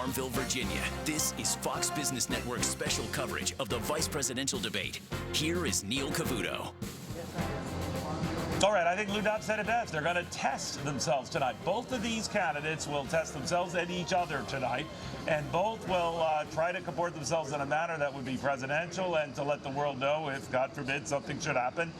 Farmville, Virginia. This is Fox Business Network's special coverage of the vice presidential debate. Here is Neil Cavuto. All right, I think Lou Dobbs said it best. They're going to test themselves tonight. Both of these candidates will test themselves and each other tonight, and both will try to comport themselves in a manner that would be presidential and to let the world know if, God forbid, something should happen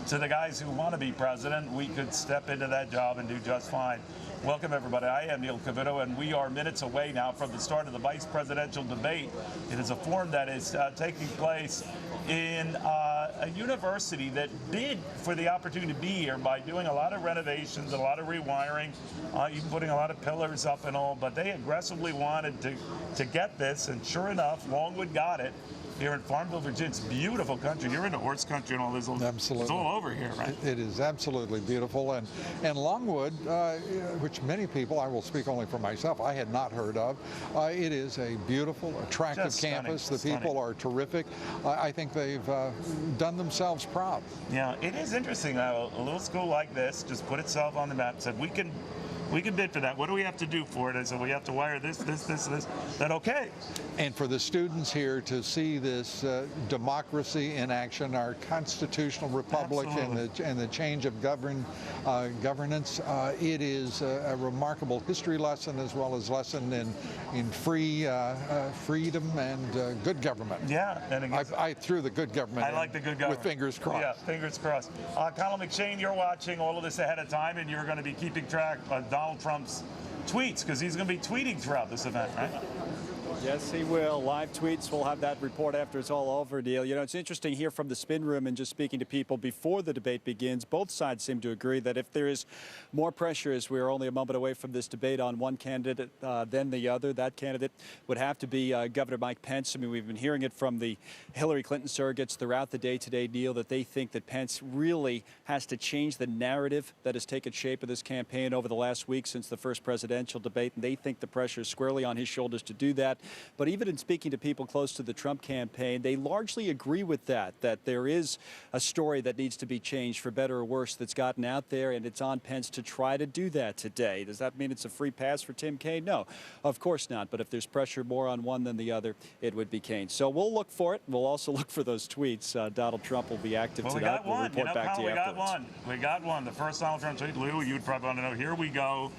to the guys who want to be president, we could step into that job and do just fine. Welcome, everybody. I am Neil Cavuto, and we are minutes away now from the start of the vice presidential debate. It is a forum that is taking place in a university that bid for the opportunity to be here by doing a lot of renovations, a lot of rewiring, even putting a lot of pillars up and all, but they aggressively wanted to get this, and sure enough, Longwood got it. Here in Farmville, Virginia. It's beautiful country. You're into horse country and all this. Absolutely. It's all over here, right? It is absolutely beautiful. And Longwood, which many people, I will speak only for myself, I had not heard of. It is a beautiful, attractive Just campus. stunning, The people are terrific. I think they've done themselves proud. Yeah, it is interesting how a little school like this just put itself on the map and said, we can bid for that. What do we have to do for it? I said, we have to wire this. Then okay. And for the students here to see this democracy in action, our constitutional republic and the change of governance, it is a remarkable history lesson as well as lesson in freedom and good government. Yeah. And I threw the good government. I like the good government. With fingers crossed. Yeah, fingers crossed. Colin McShane, you're watching all of this ahead of time, and you're going to be keeping track of Donald Trump's tweets, because he's going to be tweeting throughout this event, right? Yes, he will. Live tweets. We'll have that report after it's all over, Neil. You know, it's interesting here from the spin room and just speaking to people before the debate begins. Both sides seem to agree that if there is more pressure, as we're only a moment away from this debate on one candidate than the other, that candidate would have to be Governor Mike Pence. I mean, we've been hearing it from the Hillary Clinton surrogates throughout the day today, Neil, that they think that Pence really has to change the narrative that has taken shape of this campaign over the last week since the first presidential debate, and they think the pressure is squarely on his shoulders to do that. But even in speaking to people close to the Trump campaign, they largely agree with that there is a story that needs to be changed for better or worse that's gotten out there, and it's on Pence to try to do that today. Does that mean it's a free pass for Tim Kaine? No, of course not. But if there's pressure more on one than the other, it would be Kaine. So we'll look for it. We'll also look for those tweets. Donald Trump will be active tonight. We'll report back to you afterwards. We got one. The first Donald Trump tweet. Lou, you'd probably want to know. Here we go.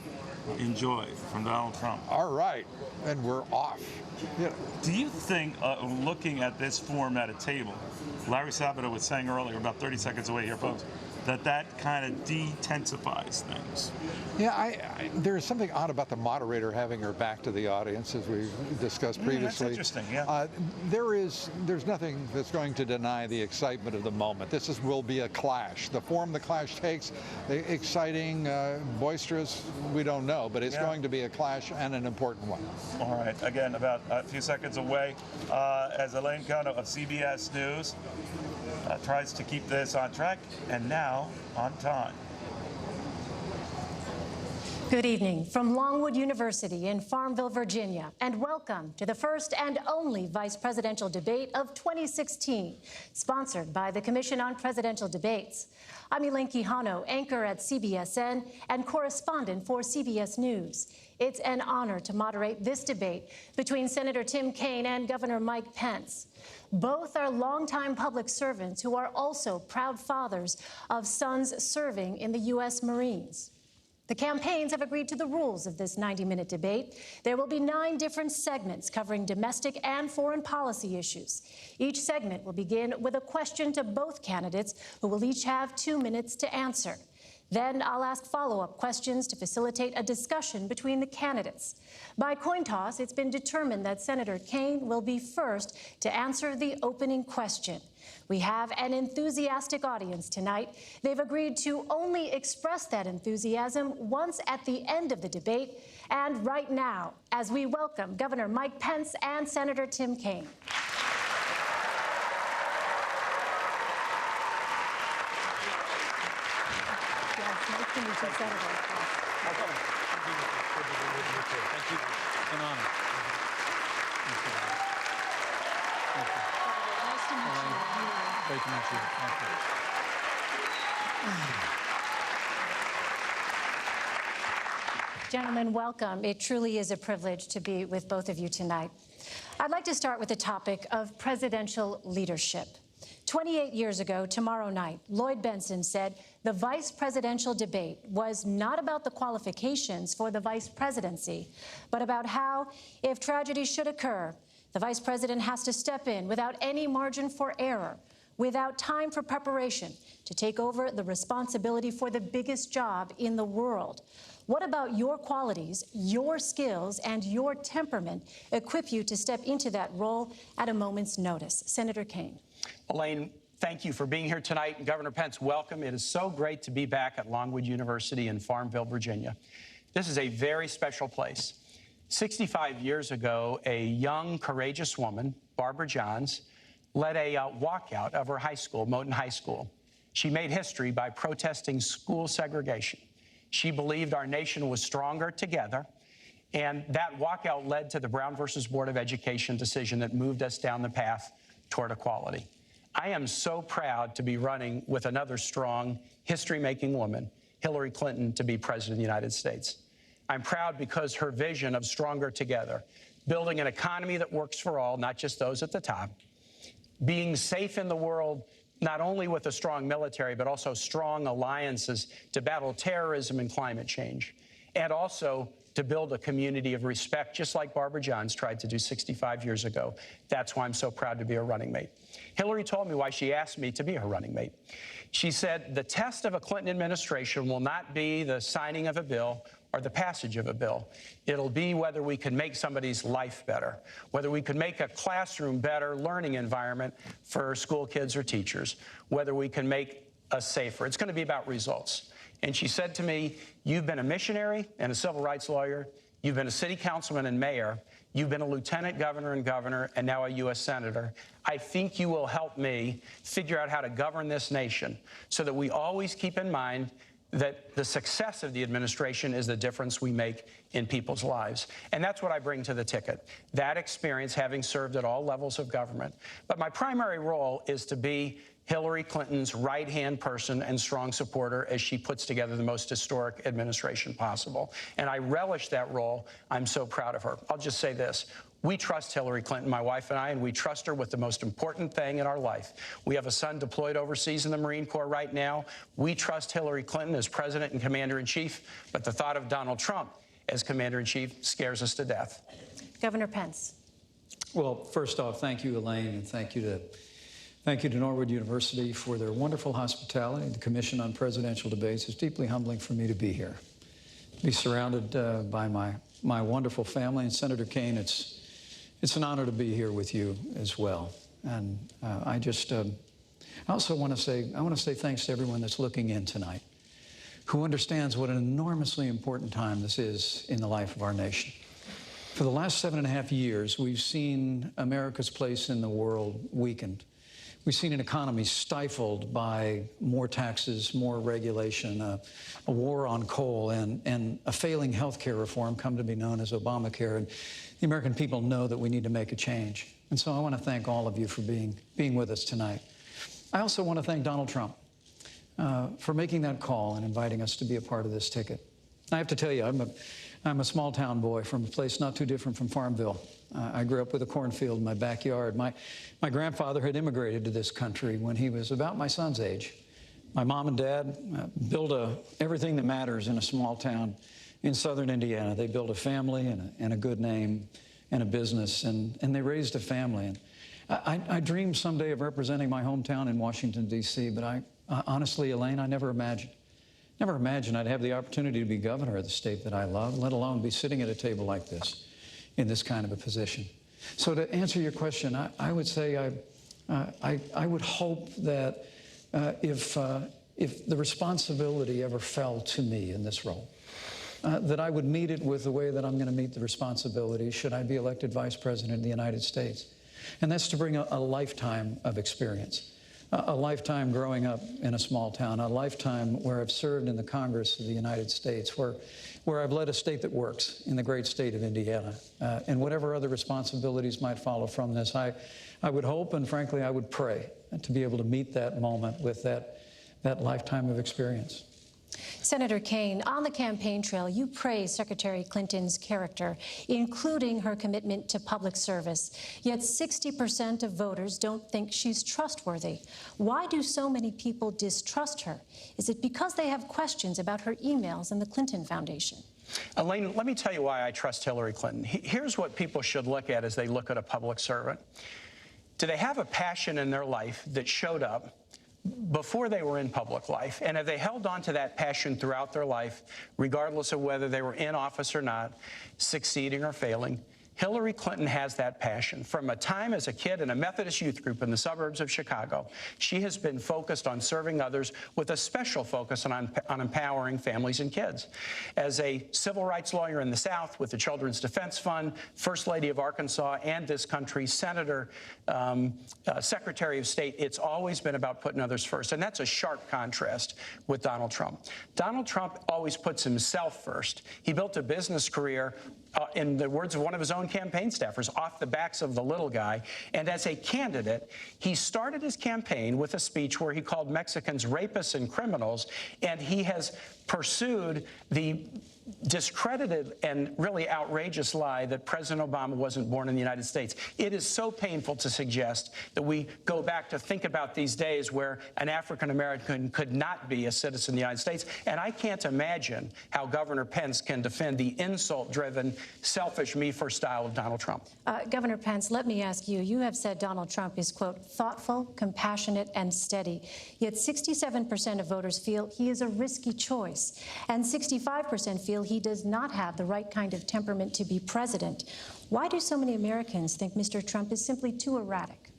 Enjoy from Donald Trump. All right. And we're off. Yeah. Do you think, looking at this form at a table, Larry Sabato was saying earlier, about 30 seconds away here, folks, that kind of de-tensifies things? Yeah, there's something odd about the moderator having her back to the audience, as we discussed previously. That's interesting, yeah. There's nothing that's going to deny the excitement of the moment. This will be a clash. The form the clash takes, exciting, boisterous, we don't know, but it's going to be a clash and an important one. All right, again, about a few seconds away, as Elaine Cano of CBS News tries to keep this on track, and now on time. Good evening from Longwood University in Farmville, Virginia, and welcome to the first and only vice presidential debate of 2016, sponsored by the Commission on Presidential Debates. I'm Elaine Quijano, anchor at CBSN and correspondent for CBS News. It's an honor to moderate this debate between Senator Tim Kaine and Governor Mike Pence. Both are longtime public servants who are also proud fathers of sons serving in the U.S. Marines. The campaigns have agreed to the rules of this 90-minute debate. There will be 9 different segments covering domestic and foreign policy issues. Each segment will begin with a question to both candidates, who will each have 2 minutes to answer. Then I'll ask follow-up questions to facilitate a discussion between the candidates. By coin toss, it's been determined that Senator Kaine will be first to answer the opening question. We have an enthusiastic audience tonight. They've agreed to only express that enthusiasm once at the end of the debate, and right now, as we welcome Governor Mike Pence and Senator Tim Kaine. Senator. Thank you. An honor. Nice to meet you. Great to meet you. Thank you. Gentlemen, welcome. It truly is a privilege to be with both of you tonight. I'd like to start with the topic of presidential leadership. 28 years ago, tomorrow night, Lloyd Bentsen said the vice presidential debate was not about the qualifications for the vice presidency, but about how, if tragedy should occur, the vice president has to step in without any margin for error, without time for preparation, to take over the responsibility for the biggest job in the world. What about your qualities, your skills, and your temperament equip you to step into that role at a moment's notice? Senator Kaine. Elaine, thank you for being here tonight. And Governor Pence, welcome. It is so great to be back at Longwood University in Farmville, Virginia. This is a very special place. 65 years ago, a young, courageous woman, Barbara Johns, led a walkout of her high school, Moton High School. She made history by protesting school segregation. She believed our nation was stronger together, and that walkout led to the Brown versus Board of Education decision that moved us down the path toward equality. I am so proud to be running with another strong, history-making woman, Hillary Clinton, to be President of the United States. I'm proud because her vision of stronger together, building an economy that works for all, not just those at the top, being safe in the world, not only with a strong military, but also strong alliances to battle terrorism and climate change, and also to build a community of respect, just like Barbara Johns tried to do 65 years ago. That's why I'm so proud to be her running mate. Hillary told me why she asked me to be her running mate. She said, the test of a Clinton administration will not be the signing of a bill or the passage of a bill. It'll be whether we can make somebody's life better, whether we can make a classroom better learning environment for school kids or teachers, whether we can make us safer. It's going to be about results. And she said to me, you've been a missionary and a civil rights lawyer, you've been a city councilman and mayor, you've been a lieutenant governor and now a U.S. senator. I think you will help me figure out how to govern this nation so that we always keep in mind that the success of the administration is the difference we make in people's lives. And that's what I bring to the ticket, that experience, having served at all levels of government. But my primary role is to be Hillary Clinton's right-hand person and strong supporter as she puts together the most historic administration possible. And I relish that role. I'm so proud of her. I'll just say this. We trust Hillary Clinton, my wife and I, and we trust her with the most important thing in our life. We have a son deployed overseas in the Marine Corps right now. We trust Hillary Clinton as President and Commander-in-Chief, but the thought of Donald Trump as Commander-in-Chief scares us to death. Governor Pence. Well, first off, thank you, Elaine, and thank you to Norwood University for their wonderful hospitality. The Commission on Presidential Debates is deeply humbling for me to be here, to be surrounded by my wonderful family. And Senator Kaine, it's an honor to be here with you as well. And I also want to say thanks to everyone that's looking in tonight, who understands what an enormously important time this is in the life of our nation. For the last 7.5 years, we've seen America's place in the world weakened. We've seen an economy stifled by more taxes, more regulation, a war on coal, and a failing health care reform come to be known as Obamacare. And the American people know that we need to make a change. And so I want to thank all of you for being with us tonight. I also want to thank Donald Trump for making that call and inviting us to be a part of this ticket. I have to tell you, I'm a small-town boy from a place not too different from Farmville. I grew up with a cornfield in my backyard. My grandfather had immigrated to this country when he was about my son's age. My mom and dad built everything that matters in a small town in southern Indiana. They built a family and a good name and a business, and they raised a family. And I dreamed someday of representing my hometown in Washington, D.C., but honestly, Elaine, I never imagined I'd have the opportunity to be governor of the state that I love, let alone be sitting at a table like this in this kind of a position. So to answer your question, I would say I would hope that if the responsibility ever fell to me in this role, that I would meet it with the way that I'm going to meet the responsibility should I be elected Vice President of the United States. And that's to bring a lifetime of experience. A lifetime growing up in a small town, a lifetime where I've served in the Congress of the United States, where I've led a state that works in the great state of Indiana, and whatever other responsibilities might follow from this. I would hope, and frankly, I would pray to be able to meet that moment with that lifetime of experience. Senator Kaine, on the campaign trail, you praise Secretary Clinton's character, including her commitment to public service. Yet 60% of voters don't think she's trustworthy. Why do so many people distrust her? Is it because they have questions about her emails and the Clinton Foundation? Elaine, let me tell you why I trust Hillary Clinton. Here's what people should look at as they look at a public servant. Do they have a passion in their life that showed up before they were in public life, and have they held on to that passion throughout their life, regardless of whether they were in office or not, succeeding or failing? Hillary Clinton has that passion. From a time as a kid in a Methodist youth group in the suburbs of Chicago, she has been focused on serving others with a special focus on empowering families and kids. As a civil rights lawyer in the South with the Children's Defense Fund, First Lady of Arkansas and this country's Senator, Secretary of State, it's always been about putting others first. And that's a sharp contrast with Donald Trump. Donald Trump always puts himself first. He built a business career, in the words of one of his own campaign staffers, off the backs of the little guy. And as a candidate, he started his campaign with a speech where he called Mexicans rapists and criminals, and he has pursued the discredited and really outrageous lie that President Obama wasn't born in the United States. It is so painful to suggest that we go back to think about these days where an African American could not be a citizen of the United States. And I can't imagine how Governor Pence can defend the insult-driven, selfish me-first style of Donald Trump. Governor Pence, let me ask you, you have said Donald Trump is, quote, thoughtful, compassionate, and steady. Yet 67% of voters feel he is a risky choice, and 65% feel he does not have the right kind of temperament to be president. Why do so many Americans think Mr. Trump is simply too erratic?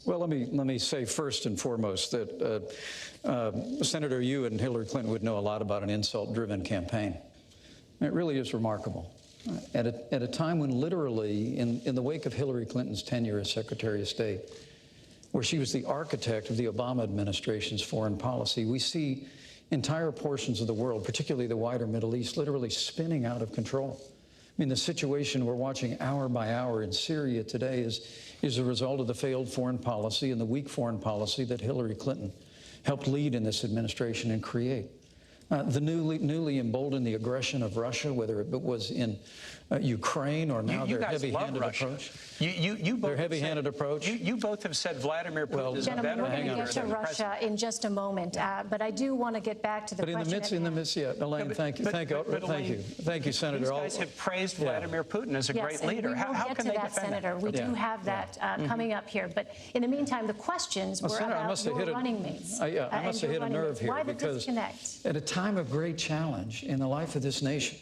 Well, let me say first and foremost that Senator, you and Hillary Clinton would know a lot about an insult-driven campaign. It really is remarkable. At a time when literally, in the wake of Hillary Clinton's tenure as Secretary of State, where she was the architect of the Obama administration's foreign policy, we see entire portions of the world, particularly the wider Middle East, literally spinning out of control. I mean, the situation we're watching hour by hour in Syria today is a result of the failed foreign policy and the weak foreign policy that Hillary Clinton helped lead in this administration and create. The newly emboldened the aggression of Russia, whether it was in Ukraine or now their heavy-handed approach. Their heavy-handed approach. You both have said Vladimir Putin is a better we're going to get to Russia in just a moment, but I do want to get back to the question. In the midst, Elaine, thank you, Senator. These guys have praised Vladimir Putin as a great leader. How can they defend Senator? We do have that coming up here, but in the meantime, the questions were about your running mates. I must have hit a nerve here. Why the because disconnect? At a time of great challenge in the life of this nation,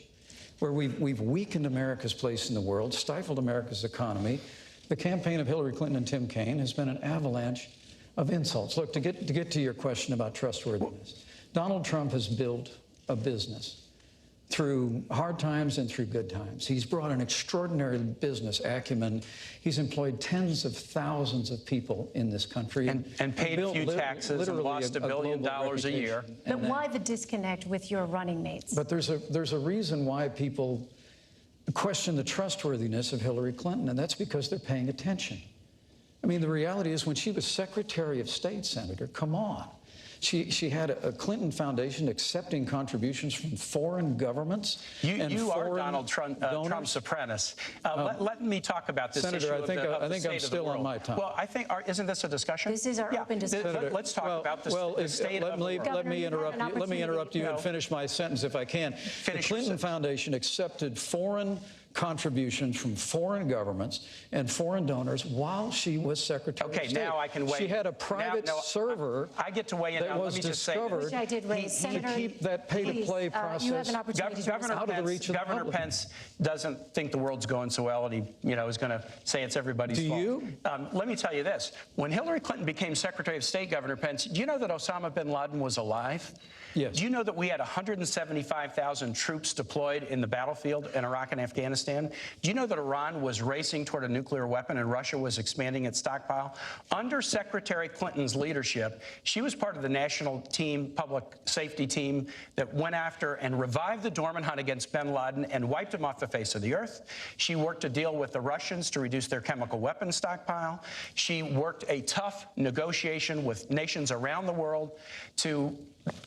where we've weakened America's place in the world, stifled America's economy, the campaign of Hillary Clinton and Tim Kaine has been an avalanche of insults. Look, to get to your question about trustworthiness, Donald Trump has built a business through hard times and through good times. He's brought an extraordinary business acumen. He's employed tens of thousands of people in this country. And paid a few taxes and lost $1 billion a year. But why the disconnect with your running mates? But there's a reason why people question the trustworthiness of Hillary Clinton, and that's because they're paying attention. I mean, the reality is when she was Secretary of State, Senator, come on. She had a Clinton Foundation accepting contributions from foreign governments. You are Donald Trump's apprentice. Let me talk about this Senator, issue I think I'm still on my time. Well, isn't this a discussion? This is our open discussion. Let's talk about the state of the world. Let me interrupt you and finish my sentence if I can. The Clinton Foundation accepted foreign contributions from foreign governments and foreign donors while she was Secretary of State. Okay, now I can weigh in. She had a private server I get to weigh in that now. was Let me just say discovered which I did raise. to keep that pay-to-play process you have an opportunity out of the reach of the Governor public. Pence doesn't think the world's going so well, and he is going to say it's everybody's fault. Do you? Let me tell you this. When Hillary Clinton became Secretary of State, Governor Pence, do you know that Osama bin Laden was alive? Yes. Do you know that we had 175,000 troops deployed in the battlefield in Iraq and Afghanistan? Do you know that Iran was racing toward a nuclear weapon and Russia was expanding its stockpile? Under Secretary Clinton's leadership, she was part of the national team, public safety team, that went after and revived the dormant hunt against bin Laden and wiped him off the face of the earth. She worked to deal with the Russians to reduce their chemical weapons stockpile. She worked a tough negotiation with nations around the world to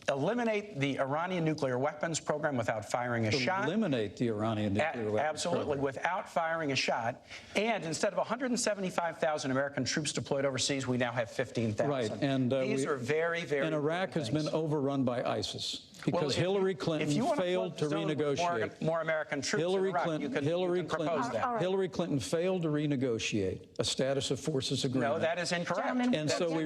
eliminate the Iranian nuclear weapons program without firing a shot. Eliminate the Iranian nuclear weapons Absolutely, program. without firing a shot. And instead of 175,000 American troops deployed overseas, we now have 15,000. Right, and these are very, very. And Iraq has been overrun by ISIS because Hillary Clinton failed to renegotiate. More American troops Hillary in Iraq, Clinton, you can propose that. Hillary Clinton failed to renegotiate a status of forces agreement. No, that is incorrect. And so we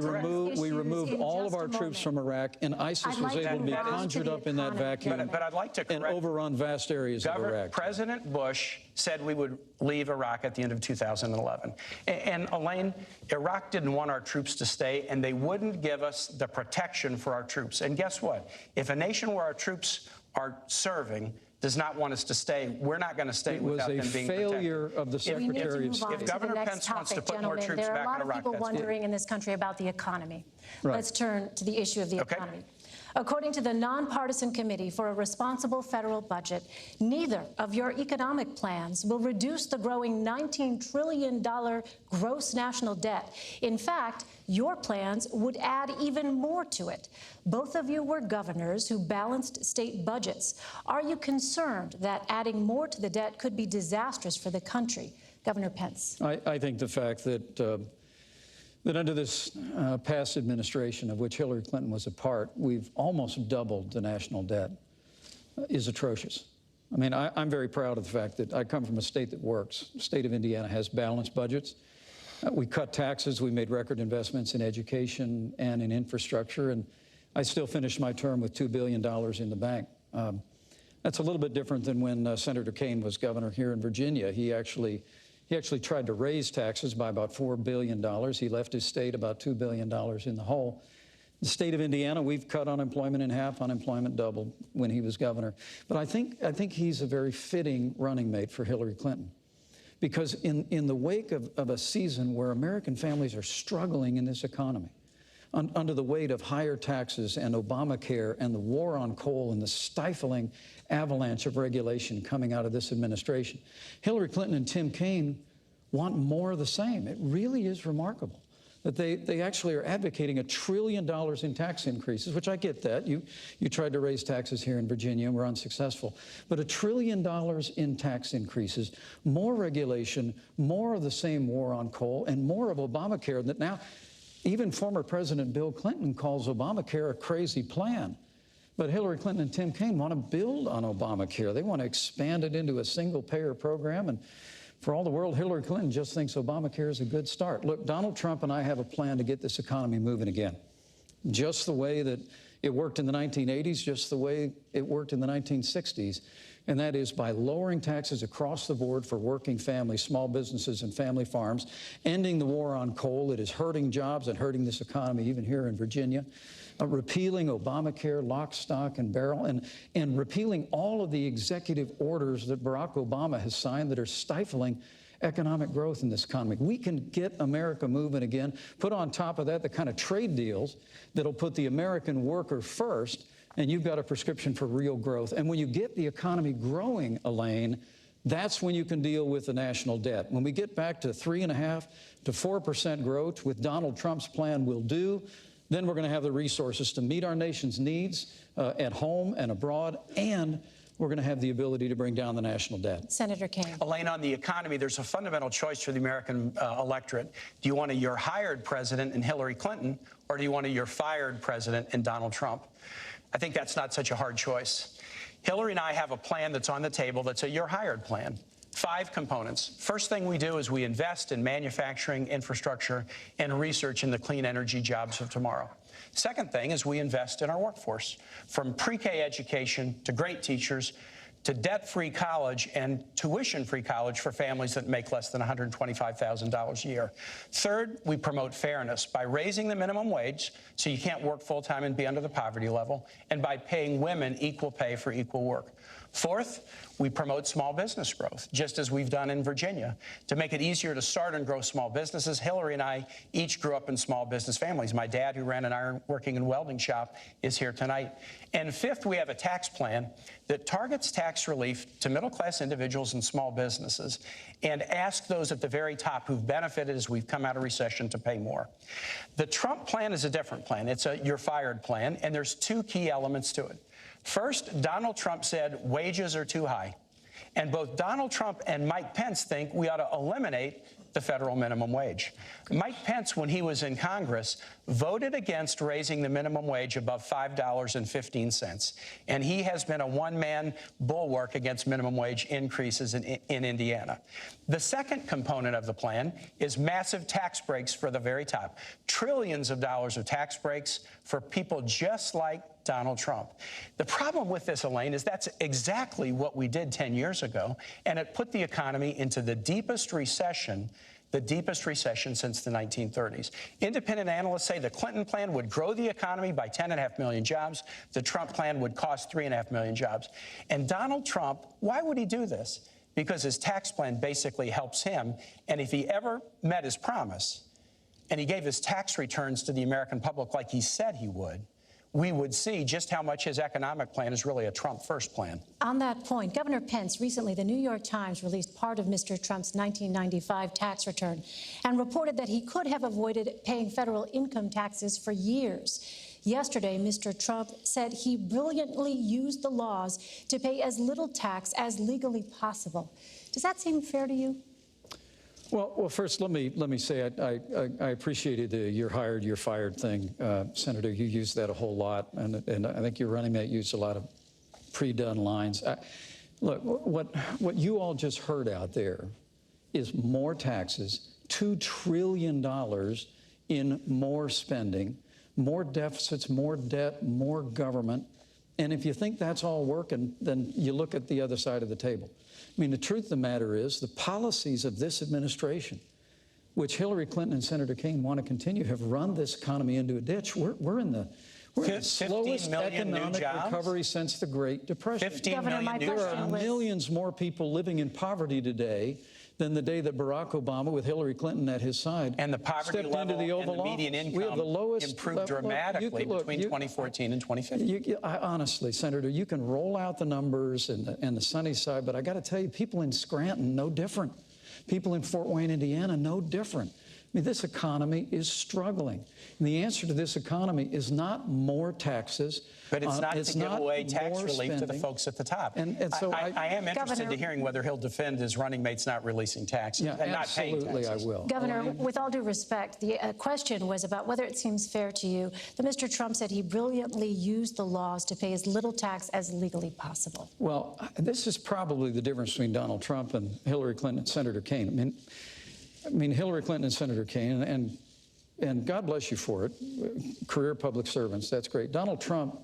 removed all of our troops from Iraq, and ISIS was able to be conjured up in that vacuum but I'd like to correct, and overrun vast areas of Iraq. President Bush said we would leave Iraq at the end of 2011. And Elaine, Iraq didn't want our troops to stay, and they wouldn't give us the protection for our troops. And guess what? If a nation where our troops are serving does not want us to stay, we're not going to stay without them being protected. It was a failure of the Secretary of State. If Governor Pence wants to put more troops back in Iraq, there are a lot of people that's wondering good. in this country about the economy. Right. Let's turn to the issue of the economy. According to the Nonpartisan Committee for a Responsible Federal Budget, neither of your economic plans will reduce the growing $19 trillion gross national debt. In fact, your plans would add even more to it. Both of you were governors who balanced state budgets. Are you concerned that adding more to the debt could be disastrous for the country? Governor Pence. I think the fact that under this past administration, of which Hillary Clinton was a part, we've almost doubled the national debt, is atrocious. I mean, I'm very proud of the fact that I come from a state that works. The state of Indiana has balanced budgets. We cut taxes. We made record investments in education and in infrastructure. And I still finished my term with $2 billion in the bank. That's a little bit different than when Senator Kaine was governor here in Virginia. He actually tried to raise taxes by about $4 billion. He left his state about $2 billion in the hole. The state of Indiana, we've cut unemployment in half, unemployment doubled when he was governor. But I think he's a very fitting running mate for Hillary Clinton. Because in the wake of a season where American families are struggling in this economy, under the weight of higher taxes and Obamacare and the war on coal and the stifling avalanche of regulation coming out of this administration, Hillary Clinton and Tim Kaine want more of the same. It really is remarkable that they actually are advocating $1 trillion in tax increases, which I get that. You tried to raise taxes here in Virginia and were unsuccessful. But $1 trillion in tax increases, more regulation, more of the same war on coal, and more of Obamacare that now even former President Bill Clinton calls Obamacare a crazy plan. But Hillary Clinton and Tim Kaine want to build on Obamacare. They want to expand it into a single-payer program. And for all the world, Hillary Clinton just thinks Obamacare is a good start. Look, Donald Trump and I have a plan to get this economy moving again. Just the way that it worked in the 1980s, just the way it worked in the 1960s. And that is by lowering taxes across the board for working families, small businesses, and family farms, ending the war on coal that is hurting jobs and hurting this economy, even here in Virginia, repealing Obamacare, lock, stock, and barrel, and repealing all of the executive orders that Barack Obama has signed that are stifling economic growth in this economy. We can get America moving again. Put on top of that the kind of trade deals that'll put the American worker first, and you've got a prescription for real growth. And when you get the economy growing, Elaine, that's when you can deal with the national debt. When we get back to 3.5% to 4% growth, with Donald Trump's plan will do, then we're going to have the resources to meet our nation's needs at home and abroad, and we're going to have the ability to bring down the national debt. Senator Kaine. Elaine, on the economy, there's a fundamental choice for the American electorate. Do you want a you're hired president in Hillary Clinton, or do you want a you're fired president in Donald Trump? I think that's not such a hard choice. Hillary and I have a plan that's on the table that's a you're hired plan. 5 components. First thing we do is we invest in manufacturing, infrastructure, and research in the clean energy jobs of tomorrow. Second thing is we invest in our workforce, from pre-K education to great teachers to debt-free college and tuition-free college for families that make less than $125,000 a year. Third, we promote fairness by raising the minimum wage so you can't work full-time and be under the poverty level, and by paying women equal pay for equal work. Fourth, we promote small business growth, just as we've done in Virginia. To make it easier to start and grow small businesses, Hillary and I each grew up in small business families. My dad, who ran an ironworking and welding shop, is here tonight. And fifth, we have a tax plan that targets tax tax relief to middle-class individuals and small businesses and ask those at the very top who've benefited as we've come out of recession to pay more. The Trump plan is a different plan. It's a you're fired plan, and there's two key elements to it. First, Donald Trump said wages are too high. And both Donald Trump and Mike Pence think we ought to eliminate the federal minimum wage. Mike Pence, when he was in Congress, voted against raising the minimum wage above $5.15. And he has been a one-man bulwark against minimum wage increases in Indiana. The second component of the plan is massive tax breaks for the very top. Trillions of dollars of tax breaks for people just like Donald Trump. The problem with this, Elaine, is that's exactly what we did 10 years ago, and it put the economy into the deepest recession since the 1930s. Independent analysts say the Clinton plan would grow the economy by 10.5 million jobs. The Trump plan would cost 3.5 million jobs. And Donald Trump, why would he do this? Because his tax plan basically helps him, and if he ever met his promise, and he gave his tax returns to the American public like he said he would, we would see just how much his economic plan is really a Trump first plan. On that point, Governor Pence, recently the New York Times released part of Mr. Trump's 1995 tax return and reported that he could have avoided paying federal income taxes for years. Yesterday, Mr. Trump said he brilliantly used the laws to pay as little tax as legally possible. Does that seem fair to you? Well, first, let me say I appreciated the "you're hired, you're fired" thing, Senator. You used that a whole lot, and I think your running mate used a lot of pre-done lines. Look, what you all just heard out there is more taxes, $2 trillion in more spending, more deficits, more debt, more government. And if you think that's all working, then you look at the other side of the table. I mean, the truth of the matter is the policies of this administration, which Hillary Clinton and Senator Kaine want to continue, have run this economy into a ditch. We're in the slowest economic recovery since the Great Depression. 15 million new jobs. There are millions more people living in poverty today than the day that Barack Obama, with Hillary Clinton at his side, and the poverty stepped level into the Oval and the median Office. income We have the lowest, improved dramatically between 2014 and 2015. Honestly, Senator, you can roll out the numbers and the sunny side, but I got to tell you, people in Scranton, no different. People in Fort Wayne, Indiana, no different. I mean, this economy is struggling. And the answer to this economy is not more taxes. But it's not to give away tax relief to the folks at the top. And so I am interested to hearing whether he'll defend his running mates not releasing taxes and not paying taxes. Absolutely, I will. Governor, with all due respect, the question was about whether it seems fair to you that Mr. Trump said he brilliantly used the laws to pay as little tax as legally possible. Well, this is probably the difference between Donald Trump and Hillary Clinton and Senator Kaine. I mean, Hillary Clinton and Senator Kaine, and God bless you for it, career public servants, that's great. Donald Trump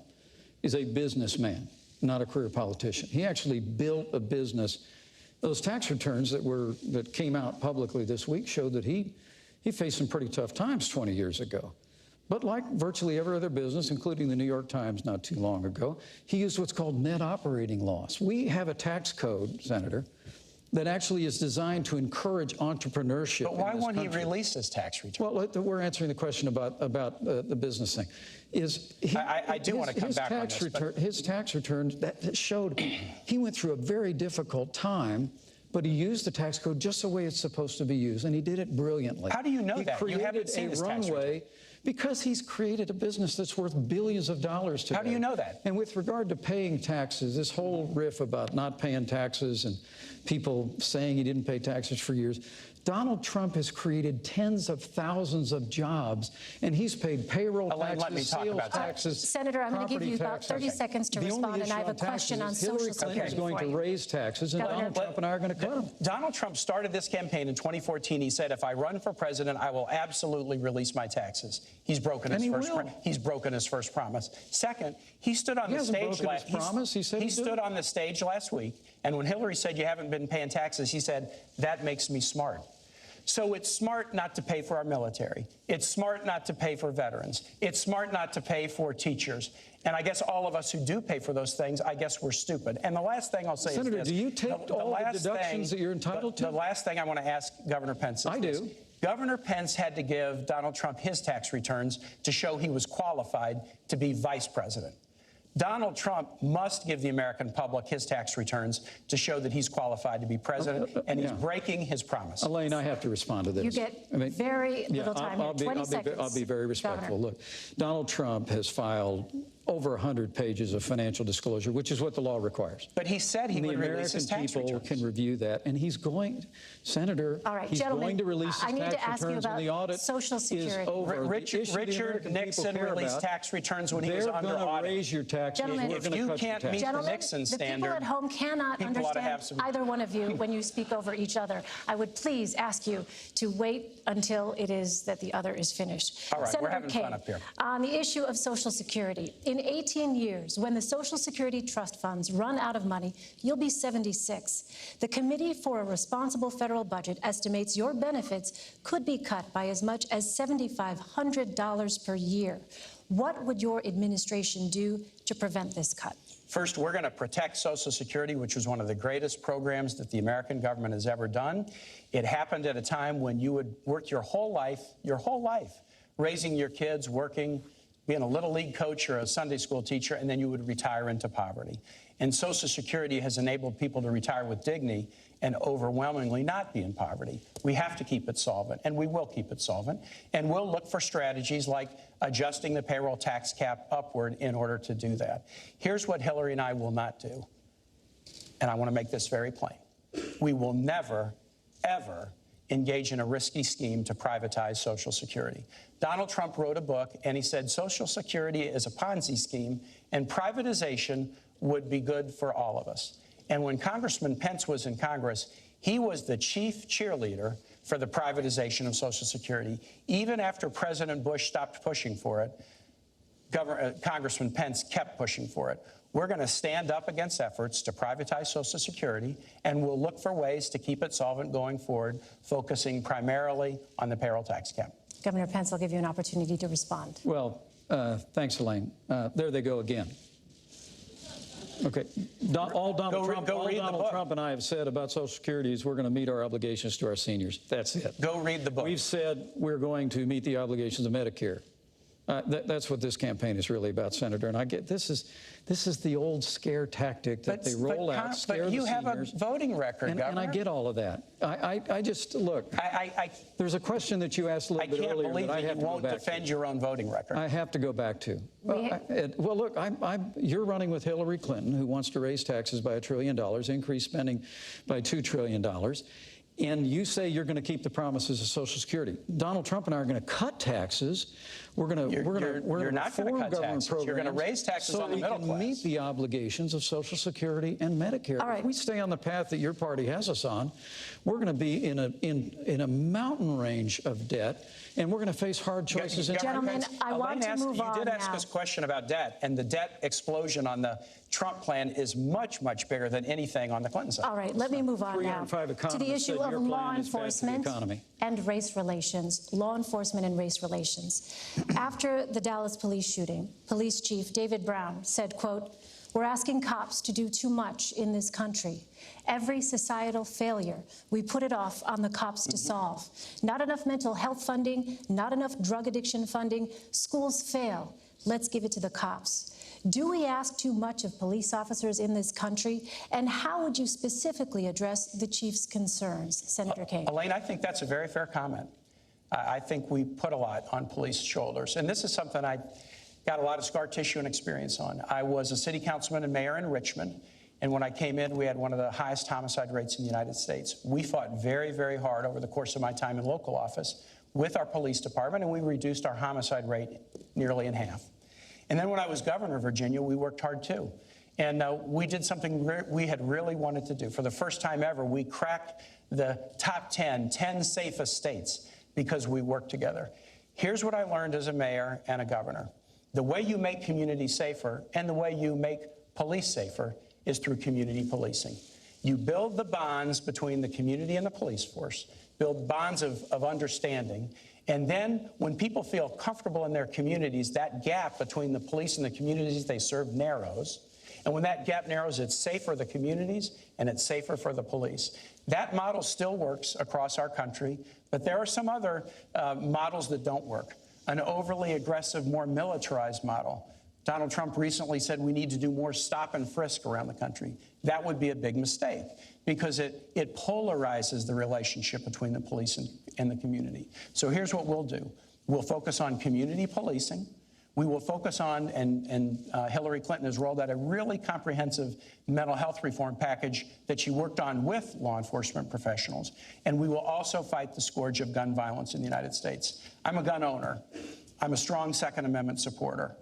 is a businessman, not a career politician. He actually built a business. Those tax returns that came out publicly this week showed that he faced some pretty tough times 20 years ago. But like virtually every other business, including the New York Times not too long ago, he used what's called net operating loss. We have a tax code, Senator, that actually is designed to encourage entrepreneurship. But why won't he release his tax return? Well, we're answering the question about the business thing. I do want to come back on this. His tax returns that showed he went through a very difficult time, but he used the tax code just the way it's supposed to be used, and he did it brilliantly. How do you know that? You haven't seen his tax return. Because he's created a business that's worth billions of dollars today. How do you know that? And with regard to paying taxes, this whole riff about not paying taxes and people saying he didn't pay taxes for years, Donald Trump has created tens of thousands of jobs, and he's paid payroll taxes, sales taxes, Senator, I'm going to give you about 30 seconds to respond, and I have a question on Social Security. Hillary Clinton is going to raise taxes, and Donald Trump and I are going to cut them. Donald Trump started this campaign in 2014. He said, if I run for president, I will absolutely release my taxes. He's broken his first promise. Second, he stood on the stage last week, and when Hillary said you haven't been paying taxes, he said, that makes me smart. So it's smart not to pay for our military. It's smart not to pay for veterans. It's smart not to pay for teachers. And I guess all of us who do pay for those things, I guess we're stupid. And the last thing I'll say is this. Senator, do you take all the deductions that you're entitled to? The last thing I want to ask Governor Pence is this. Governor Pence had to give Donald Trump his tax returns to show he was qualified to be vice president. Donald Trump must give the American public his tax returns to show that he's qualified to be president, and he's breaking his promise. Elaine, I have to respond to this. You get very little time here, 20 seconds. I'll be very respectful. Governor. Look, Donald Trump has filed over 100 pages of financial disclosure, which is what the law requires. But he said he would release his tax returns. The American people can review that, and he's going, Senator, all right, he's going to release his tax returns when the audit Social Security. is over. Richard Nixon released tax returns when he was under audit. They're going to raise your taxes. If you can't meet the Nixon standard, the people at home cannot understand either one of you when you speak over each other. I would please ask you to wait until it is that the other is finished. All right, Senator we're having fun up here. On the issue of Social Security, in 18 years, when the Social Security trust funds run out of money, you'll be 76. The Committee for a Responsible Federal Budget estimates your benefits could be cut by as much as $7,500 per year. What would your administration do to prevent this cut? First, we're going to protect Social Security, which was one of the greatest programs that the American government has ever done. It happened at a time when you would work your whole life, raising your kids, working, being a Little League coach or a Sunday school teacher, and then you would retire into poverty. And Social Security has enabled people to retire with dignity and overwhelmingly not be in poverty. We have to keep it solvent, and we will keep it solvent. And we'll look for strategies like adjusting the payroll tax cap upward in order to do that. Here's what Hillary and I will not do, and I want to make this very plain. We will never, ever engage in a risky scheme to privatize Social Security. Donald Trump wrote a book, and he said Social Security is a Ponzi scheme, and privatization would be good for all of us. And when Congressman Pence was in Congress, he was the chief cheerleader for the privatization of Social Security. Even after President Bush stopped pushing for it, Congressman Pence kept pushing for it. We're going to stand up against efforts to privatize Social Security, and we'll look for ways to keep it solvent going forward, focusing primarily on the payroll tax cap. Governor Pence, I'll give you an opportunity to respond. Well, thanks, Elaine. There they go again. Okay. All Donald Trump and I have said about Social Security is we're going to meet our obligations to our seniors. That's it. Go read the book. We've said we're going to meet the obligations of Medicare. That's what this campaign is really about, Senator. And I get this is the old scare tactic that they roll out, scare the seniors. But you have a voting record, Governor. And I get all of that. I just look. There's a question that you asked a little bit earlier that I have to go back to. I can't believe that you won't defend your own voting record. I have to go back to. Well, look, you're running with Hillary Clinton, who wants to raise taxes by $1 trillion, increase spending by $2 trillion. And you say you're going to keep the promises of Social Security. Donald Trump and I are going to cut taxes. We're going to reform government programs. You're going to raise taxes on the middle class. So we can meet the obligations of Social Security and Medicare. All right. If we stay on the path that your party has us on, we're going to be in a mountain range of debt, and we're going to face hard choices. Gentlemen, I want to move on now. You did ask us a question about debt, and the debt explosion on the Trump plan is much, much bigger than anything on the Clinton side. All right, let me move on now to the issue of law enforcement and race relations. Law enforcement and race relations. After the Dallas police shooting, Police Chief David Brown said, quote, "We're asking cops to do too much in this country. Every societal failure, we put it off on the cops to solve. Not enough mental health funding, not enough drug addiction funding. Schools fail. Let's give it to the cops." Do we ask too much of police officers in this country? And how would you specifically address the chief's concerns? Senator Kaine. Elaine, I think that's a very fair comment. I think we put a lot on police shoulders. And this is something I got a lot of scar tissue and experience on. I was a city councilman and mayor in Richmond. And when I came in, we had one of the highest homicide rates in the United States. We fought very, very hard over the course of my time in local office with our police department, and we reduced our homicide rate nearly in half. And then when I was governor of Virginia, we worked hard too. And we did something we had really wanted to do. For the first time ever, we cracked the top 10 safest states because we worked together. Here's what I learned as a mayor and a governor. The way you make communities safer and the way you make police safer is through community policing. You build the bonds between the community and the police force, build bonds of understanding. And then when people feel comfortable in their communities, that gap between the police and the communities they serve narrows. And when that gap narrows, it's safer for the communities and it's safer for the police. That model still works across our country, but there are some other models that don't work. An overly aggressive, more militarized model Donald Trump recently said we need to do more stop and frisk around the country. That would be a big mistake because it polarizes the relationship between the police and the community. So here's what we'll do. We'll focus on community policing. We will focus on, and Hillary Clinton has rolled out a really comprehensive mental health reform package that she worked on with law enforcement professionals. And we will also fight the scourge of gun violence in the United States. I'm a gun owner. I'm a strong Second Amendment supporter.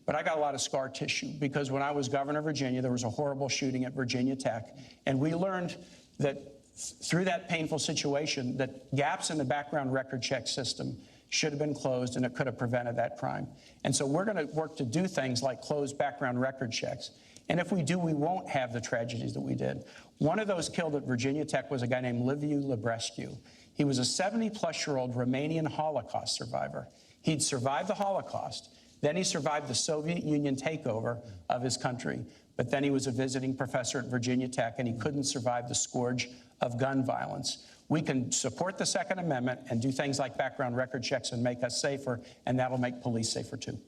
But I got a lot of scar tissue because when I was governor of Virginia, there was a horrible shooting at Virginia Tech. And we learned that through that painful situation, that gaps in the background record check system should have been closed, and it could have prevented that crime. And so we're going to work to do things like close background record checks. And if we do, we won't have the tragedies that we did. One of those killed at Virginia Tech was a guy named Liviu Librescu. He was a 70-plus-year-old Romanian Holocaust survivor. He'd survived the Holocaust. Then he survived the Soviet Union takeover of his country. But then he was a visiting professor at Virginia Tech, and he couldn't survive the scourge of gun violence. We can support the Second Amendment and do things like background record checks and make us safer, and that'll make police safer, too.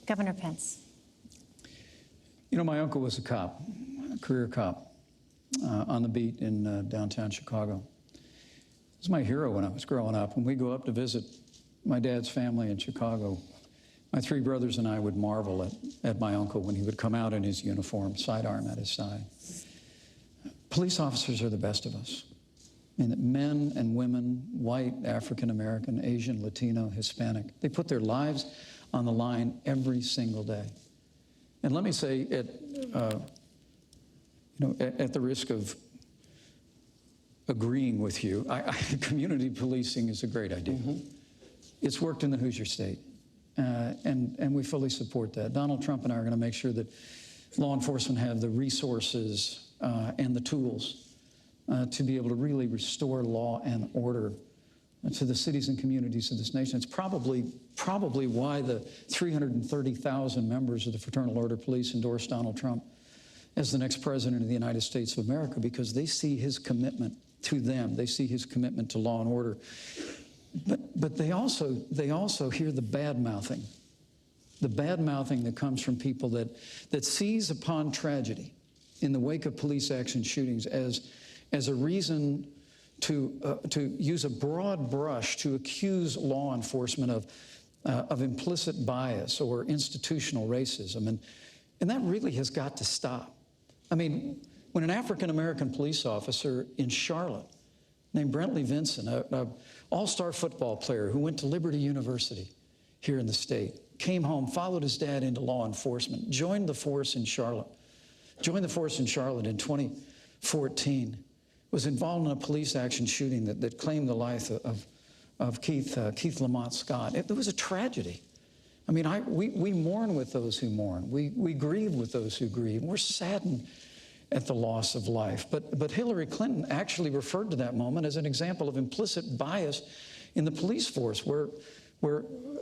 Governor Pence. You know, my uncle was a cop, a career cop, on the beat in downtown Chicago. He was my hero when I was growing up. When we go up to visit my dad's family in Chicago, my three brothers and I would marvel at my uncle when he would come out in his uniform, sidearm at his side. Police officers are the best of us. I mean, men and women, white, African American, Asian, Latino, Hispanic, they put their lives on the line every single day. And let me say, at the risk of agreeing with you, community policing is a great idea. Mm-hmm. It's worked in the Hoosier State, and we fully support that. Donald Trump and I are going to make sure that law enforcement have the resources and the tools to be able to really restore law and order to the cities and communities of this nation. It's probably why the 330,000 members of the Fraternal Order Police endorsed Donald Trump as the next president of the United States of America, because they see his commitment to them. They see his commitment to law and order. But they also hear the bad-mouthing that comes from people that seize upon tragedy in the wake of police action shootings as a reason to use a broad brush to accuse law enforcement of implicit bias or institutional racism. And that really has got to stop. I mean, when an African-American police officer in Charlotte named Brentley Vinson, an all-star football player who went to Liberty University here in the state, came home, followed his dad into law enforcement, joined the force in Charlotte in 2014, was involved in a police action shooting that claimed the life of Keith Lamont Scott. It was a tragedy. I mean, we mourn with those who mourn. We grieve with those who grieve. We're saddened at the loss of life. But Hillary Clinton actually referred to that moment as an example of implicit bias in the police force, where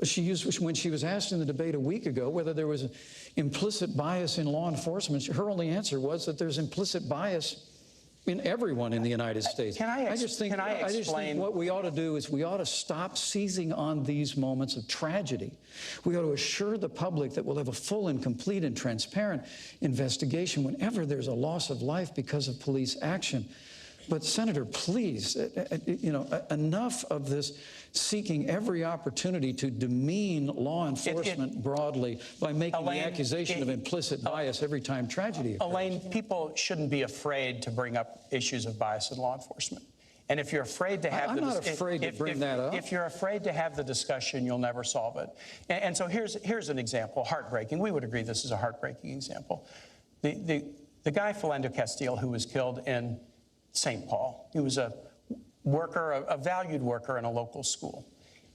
she used, when she was asked in the debate a week ago whether there was implicit bias in law enforcement, her only answer was that there's implicit bias in everyone in the United States. I just think what we ought to do is we ought to stop seizing on these moments of tragedy. We ought to assure the public that we'll have a full and complete and transparent investigation whenever there's a loss of life because of police action. But Senator, please, enough of this seeking every opportunity to demean law enforcement broadly by making Elaine, the accusation of implicit bias every time tragedy occurs. Elaine, people shouldn't be afraid to bring up issues of bias in law enforcement. And if you're afraid to have if you're afraid to have the discussion, you'll never solve it. And so here's an example, heartbreaking. We would agree this is a heartbreaking example. The guy Philando Castile, who was killed in St. Paul. He was a worker, a valued worker in a local school.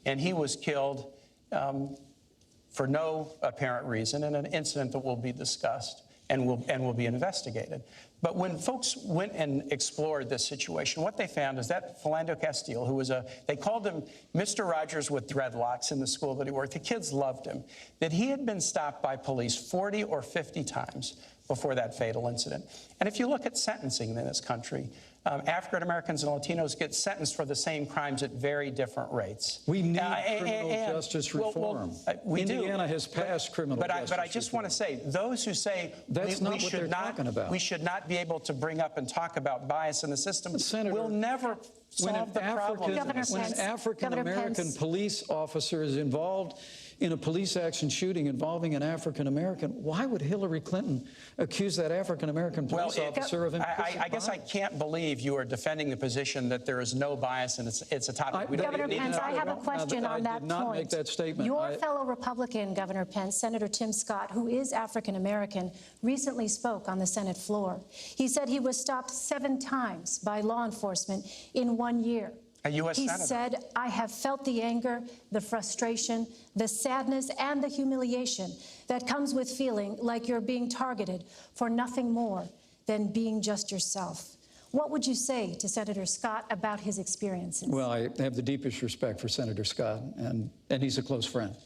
And he was killed for no apparent reason in an incident that will be discussed and will be investigated. But when folks went and explored this situation, what they found is that Philando Castile, who was they called him Mr. Rogers with dreadlocks in the school that he worked. The kids loved him. That he had been stopped by police 40 or 50 times before that fatal incident. And if you look at sentencing in this country, African Americans and Latinos get sentenced for the same crimes at very different rates. We need criminal justice reform. Indiana has passed criminal justice But I just want to say, those who say we should not be able to bring up and talk about bias in the system will never solve the problem. When an African-American police officer is involved in a police action shooting involving an African-American, why would Hillary Clinton accuse that African-American police officer of implicit I guess I can't believe you are defending the position that there is no bias and it's a topic. Governor Pence, I have a question on that point. I did not make that statement. Your fellow Republican, Governor Pence, Senator Tim Scott, who is African-American, recently spoke on the Senate floor. He said he was stopped 7 times by law enforcement in 1 year. A U.S. He Senator. said, I have felt the anger, the frustration, the sadness, and the humiliation that comes with feeling like you're being targeted for nothing more than being just yourself. What would you say to Senator Scott about his experiences? Well, I have the deepest respect for Senator Scott, and he's a close friend.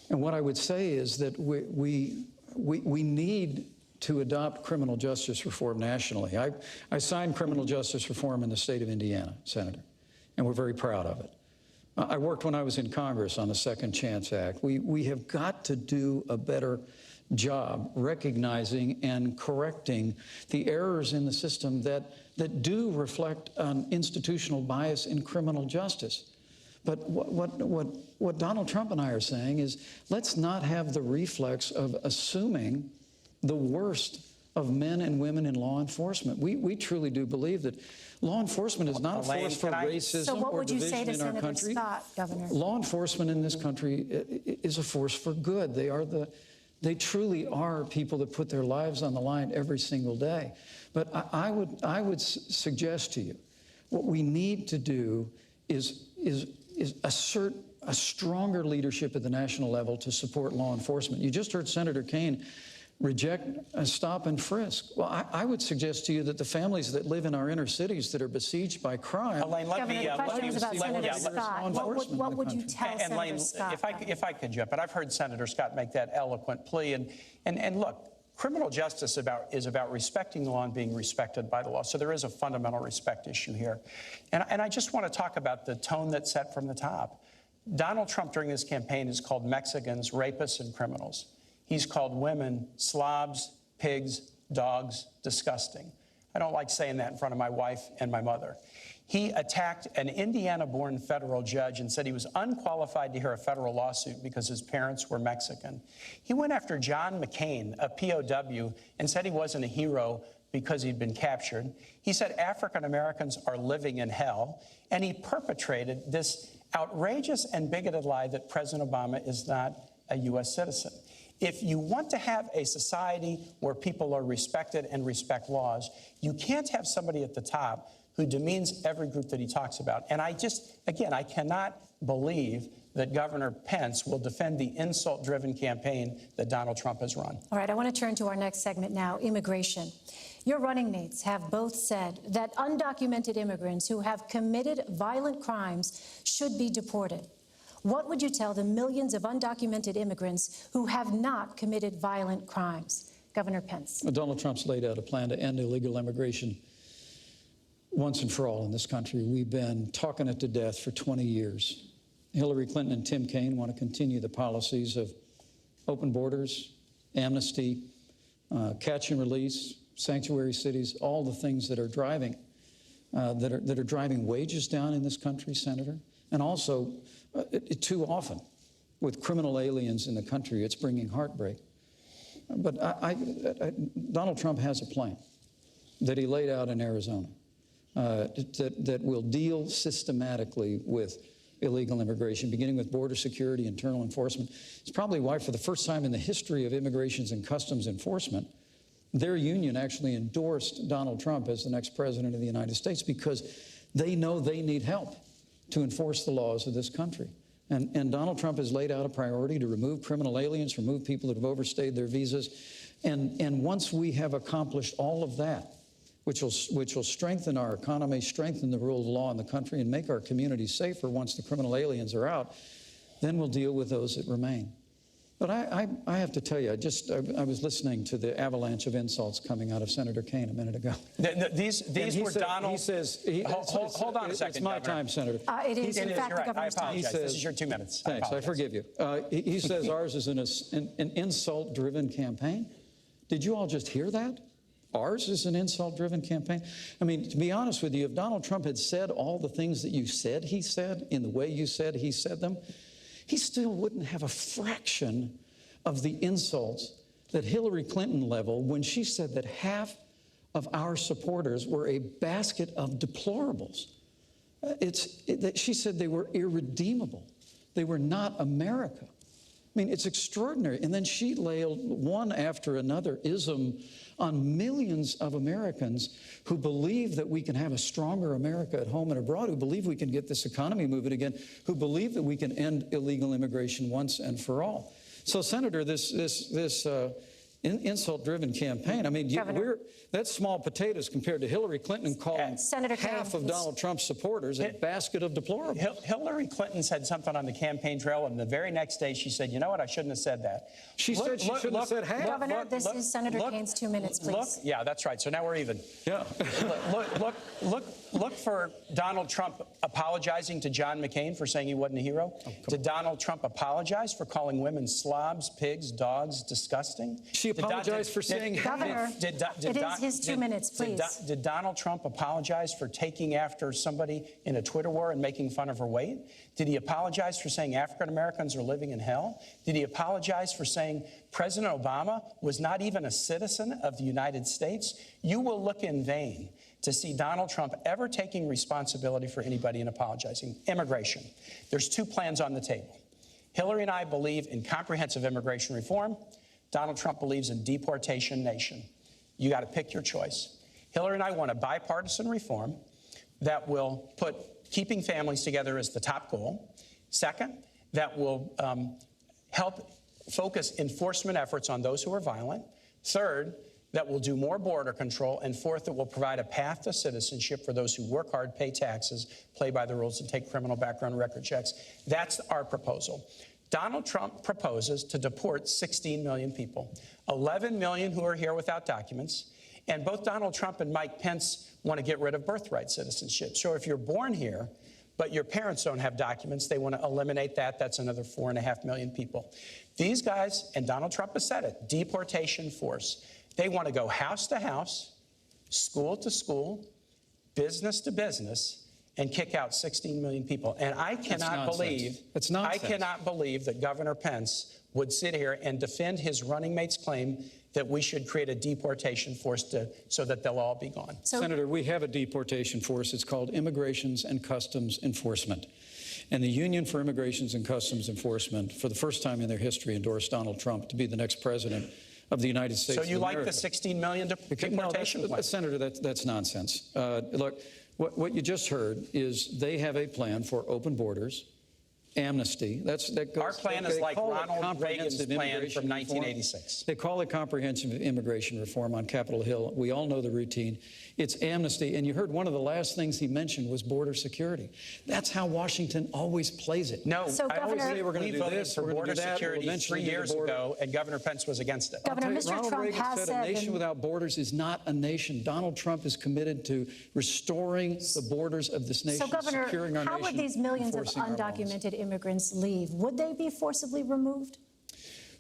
And what I would say is that we need to adopt criminal justice reform nationally. I signed criminal justice reform in the state of Indiana, Senator, and we're very proud of it. I worked when I was in Congress on the Second Chance Act. We have got to do a better job recognizing and correcting the errors in the system that do reflect on institutional bias in criminal justice. But what Donald Trump and I are saying is, let's not have the reflex of assuming the worst of men and women in law enforcement. We truly do believe that law enforcement is not a force for racism or division in our country. Scott, Governor? Law enforcement in this country is a force for good. They truly are people that put their lives on the line every single day. But I would suggest to you, what we need to do is assert a stronger leadership at the national level to support law enforcement. You just heard Senator Kaine reject a stop and frisk. Well, I would suggest to you that the families that live in our inner cities that are besieged by crime. Elaine, What would you tell Senator Scott? If I could jump, but I've heard Senator Scott make that eloquent plea. And look, criminal justice is about respecting the law and being respected by the law. So there is a fundamental respect issue here. And I just want to talk about the tone that's set from the top. Donald Trump during this campaign has called Mexicans rapists and criminals. He's called women slobs, pigs, dogs, disgusting. I don't like saying that in front of my wife and my mother. He attacked an Indiana-born federal judge and said he was unqualified to hear a federal lawsuit because his parents were Mexican. He went after John McCain, a POW, and said he wasn't a hero because he'd been captured. He said African Americans are living in hell, and he perpetrated this outrageous and bigoted lie that President Obama is not a U.S. citizen. If you want to have a society where people are respected and respect laws, you can't have somebody at the top who demeans every group that he talks about. And I cannot believe that Governor Pence will defend the insult-driven campaign that Donald Trump has run. All right, I want to turn to our next segment now, immigration. Your running mates have both said that undocumented immigrants who have committed violent crimes should be deported. What would you tell the millions of undocumented immigrants who have not committed violent crimes? Governor Pence. Well, Donald Trump's laid out a plan to end illegal immigration once and for all in this country. We've been talking it to death for 20 years. Hillary Clinton and Tim Kaine want to continue the policies of open borders, amnesty, catch and release, sanctuary cities, all the things that are driving wages down in this country, Senator. And also, too often, with criminal aliens in the country, it's bringing heartbreak. But Donald Trump has a plan that he laid out in Arizona that will deal systematically with illegal immigration, beginning with border security, internal enforcement. It's probably why, for the first time in the history of Immigrations and Customs Enforcement, their union actually endorsed Donald Trump as the next president of the United States, because they know they need help to enforce the laws of this country. And Donald Trump has laid out a priority to remove criminal aliens, remove people that have overstayed their visas. And once we have accomplished all of that, which will strengthen our economy, strengthen the rule of law in the country, and make our communities safer once the criminal aliens are out, then we'll deal with those that remain. But I have to tell you, I was listening to the avalanche of insults coming out of Senator Kaine a minute ago. These were Donald. He says, hold on a second. It's my time, Senator. It is, in fact, the right. I governor's time. apologize. This is your 2 minutes. Thanks, I forgive you. He says ours is an insult-driven campaign. Did you all just hear that? Ours is an insult-driven campaign. I mean, to be honest with you, if Donald Trump had said all the things that you said he said in the way you said he said them, he still wouldn't have a fraction of the insults that Hillary Clinton leveled when she said that half of our supporters were a basket of deplorables. She said they were irredeemable. They were not America. I mean, it's extraordinary. And then she laid one after another ism on millions of Americans who believe that we can have a stronger America at home and abroad, who believe we can get this economy moving again, who believe that we can end illegal immigration once and for all. So, Senator, this insult-driven campaign, I mean, that's small potatoes compared to Hillary Clinton calling half of Donald Trump's supporters a basket of deplorables. Hillary Clinton said something on the campaign trail, and the very next day she said, you know what, I shouldn't have said that. She said she shouldn't have said half. Governor, this is Senator Kaine's 2 minutes, please. Yeah, that's right. So now we're even. Yeah. Look for Donald Trump apologizing to John McCain for saying he wasn't a hero. Did Donald Trump apologize for calling women slobs, pigs, dogs, disgusting? She apologized for saying Governor, it is his 2 minutes, please. Did Donald Trump apologize for taking after somebody in a Twitter war and making fun of her weight? Did he apologize for saying African Americans are living in hell? Did he apologize for saying President Obama was not even a citizen of the United States? You will look in vain to see Donald Trump ever taking responsibility for anybody and apologizing. Immigration. There's 2 plans on the table. Hillary and I believe in comprehensive immigration reform. Donald Trump believes in deportation nation. You got to pick your choice. Hillary and I want a bipartisan reform that will put keeping families together as the top goal. Second, that will help focus enforcement efforts on those who are violent. Third, that will do more border control. And fourth, that will provide a path to citizenship for those who work hard, pay taxes, play by the rules, and take criminal background record checks. That's our proposal. Donald Trump proposes to deport 16 million people, 11 million who are here without documents, and both Donald Trump and Mike Pence want to get rid of birthright citizenship. So if you're born here, but your parents don't have documents, they want to eliminate that. That's another 4.5 million people. These guys, and Donald Trump has said it, deportation force. They want to go house to house, school to school, business to business, and kick out 16 million people. And I cannot believe that Governor Pence would sit here and defend his running mate's claim that we should create a deportation force so that they'll all be gone. Senator, we have a deportation force. It's called Immigrations and Customs Enforcement. And the Union for Immigrations and Customs Enforcement, for the first time in their history, endorsed Donald Trump to be the next president of the United States. So you like the 16 million deportation plan? Senator, that's nonsense. Look, what you just heard is they have a plan for open borders, amnesty. Our plan is like Ronald Reagan's plan from 1986. They call it comprehensive immigration reform on Capitol Hill. We all know the routine. It's amnesty. And you heard one of the last things he mentioned was border security. That's how Washington always plays it. No, so I always say we're going to do this, for border security 3 years ago, and Governor Pence was against it. Governor, Mr. Ronald Trump Reagan has said a nation without borders is not a nation. Donald Trump is committed to restoring the borders of this nation, so, Governor, securing our nation. How would these millions of undocumented immigrants leave? Would they be forcibly removed?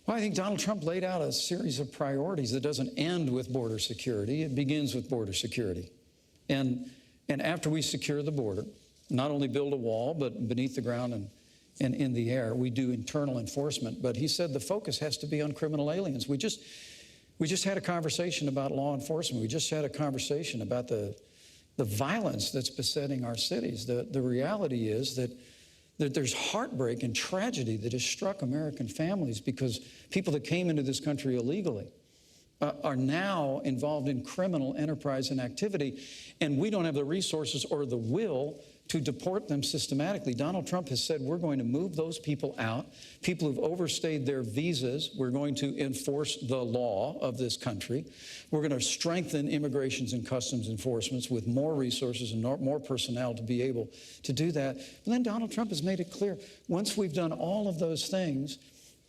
Well, I think Donald Trump laid out a series of priorities that doesn't end with border security. It begins with border security. And after we secure the border, not only build a wall, but beneath the ground and in the air, we do internal enforcement. But he said the focus has to be on criminal aliens. We just had a conversation about law enforcement. We just had a conversation about the violence that's besetting our cities. The reality is that there's heartbreak and tragedy that has struck American families because people that came into this country illegally are now involved in criminal enterprise and activity, and we don't have the resources or the will to deport them systematically. Donald Trump has said we're going to move those people out, people who've overstayed their visas. We're going to enforce the law of this country. We're going to strengthen immigrations and customs enforcements with more resources and more personnel to be able to do that. And then Donald Trump has made it clear, once we've done all of those things,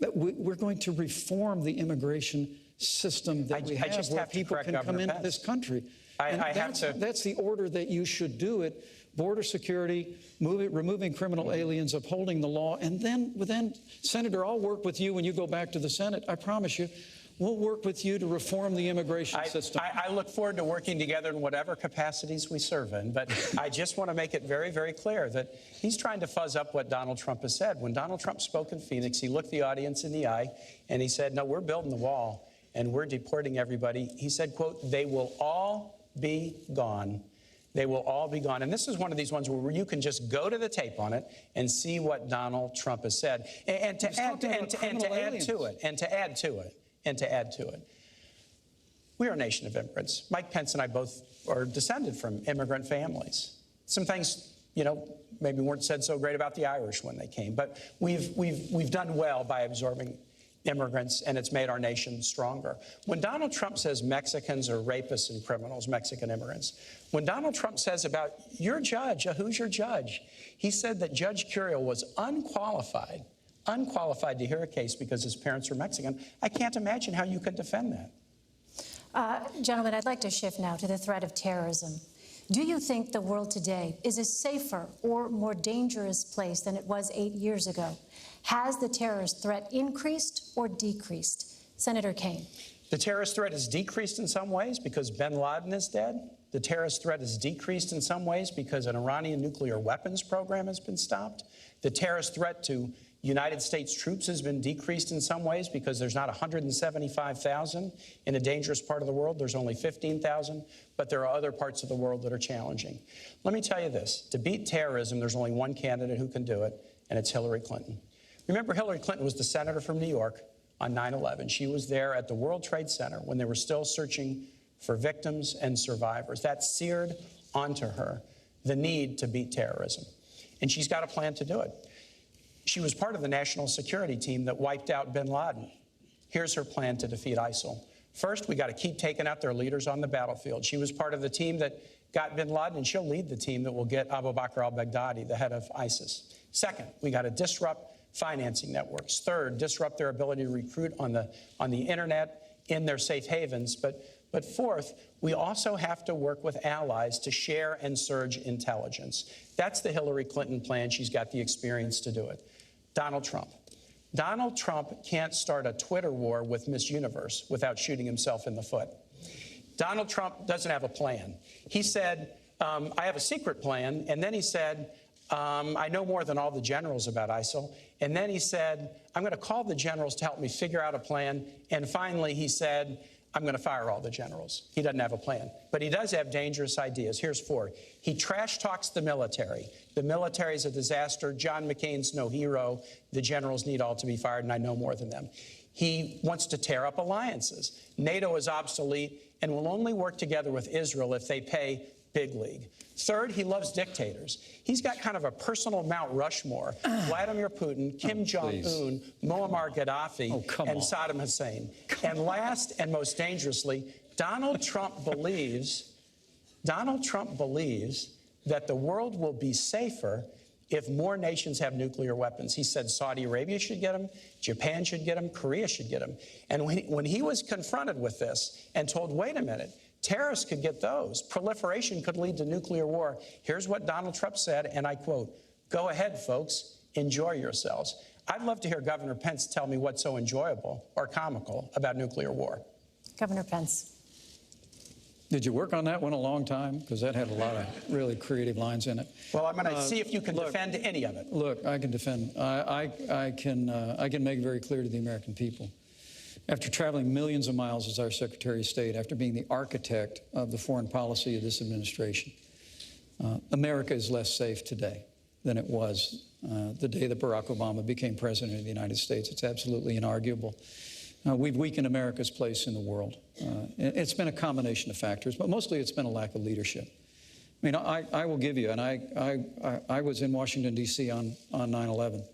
We're going to reform the immigration system that we have, just where have to people correct can Governor come into Pence. this country. That's the order that you should do it. Border security, removing criminal aliens, upholding the law, and then, Senator, I'll work with you when you go back to the Senate. I promise you, we'll work with you to reform the immigration system. I look forward to working together in whatever capacities we serve in, but I just want to make it very, very clear that he's trying to fuzz up what Donald Trump has said. When Donald Trump spoke in Phoenix, he looked the audience in the eye and he said, no, we're building the wall and we're deporting everybody. He said, quote, they will all be gone. They will all be gone. And this is one of these ones where you can just go to the tape on it and see what Donald Trump has said. And to add to it, we are a nation of immigrants. Mike Pence and I both are descended from immigrant families. Some things, maybe weren't said so great about the Irish when they came, but we've done well by absorbing immigrants, and it's made our nation stronger. When Donald Trump says Mexicans are rapists and criminals, Mexican immigrants, when Donald Trump says about your judge, who's your judge? He said that Judge Curiel was unqualified to hear a case because his parents are Mexican. I can't imagine how you could defend that. Gentlemen, I'd like to shift now to the threat of terrorism. Do you think the world today is a safer or more dangerous place than it was 8 years ago? Has the terrorist threat increased or decreased? Senator Kaine. The terrorist threat has decreased in some ways because bin Laden is dead. The terrorist threat has decreased in some ways because an Iranian nuclear weapons program has been stopped. The terrorist threat to United States troops has been decreased in some ways because there's not 175,000 in a dangerous part of the world. There's only 15,000, but there are other parts of the world that are challenging. Let me tell you this. To beat terrorism, there's only one candidate who can do it, and it's Hillary Clinton. Remember, Hillary Clinton was the senator from New York on 9/11. She was there at the World Trade Center when they were still searching for victims and survivors. That seared onto her the need to beat terrorism. And she's got a plan to do it. She was part of the national security team that wiped out bin Laden. Here's her plan to defeat ISIL. First, we got to keep taking out their leaders on the battlefield. She was part of the team that got bin Laden, and she'll lead the team that will get Abu Bakr al-Baghdadi, the head of ISIS. Second, we got to disrupt financing networks. Third, disrupt their ability to recruit on the internet in their safe havens. But fourth, we also have to work with allies to share and surge intelligence. That's the Hillary Clinton plan. She's got the experience to do it. Donald Trump. Donald Trump can't start a Twitter war with Miss Universe without shooting himself in the foot. Donald Trump doesn't have a plan. He said, I have a secret plan. And then he said, I know more than all the generals about ISIL. And then he said, I'm going to call the generals to help me figure out a plan. And finally, he said, I'm going to fire all the generals. He doesn't have a plan. But he does have dangerous ideas. Here's four. He trash talks the military. The military is a disaster. John McCain's no hero. The generals need all to be fired, and I know more than them. He wants to tear up alliances. NATO is obsolete and will only work together with Israel if they pay big league. Third, he loves dictators. He's got kind of a personal Mount Rushmore. Vladimir Putin, Kim Jong-un, Muammar Gaddafi, and Saddam Hussein. And last and most dangerously, Donald Trump believes that the world will be safer if more nations have nuclear weapons. He said Saudi Arabia should get them, Japan should get them, Korea should get them. And when he was confronted with this and told, wait a minute, terrorists could get those. Proliferation could lead to nuclear war. Here's what Donald Trump said, and I quote, go ahead, folks, enjoy yourselves. I'd love to hear Governor Pence tell me what's so enjoyable or comical about nuclear war. Governor Pence. Did you work on that one a long time? Because that had a lot of really creative lines in it. Well, I'm going to see if you can defend any of it. Look, I can defend. I can make it very clear to the American people. After traveling millions of miles as our Secretary of State, after being the architect of the foreign policy of this administration, America is less safe today than it was the day that Barack Obama became President of the United States. It's absolutely inarguable. We've weakened America's place in the world. It's been a combination of factors, but mostly it's been a lack of leadership. I mean, I will give you, and I was in Washington, D.C. on 9/11.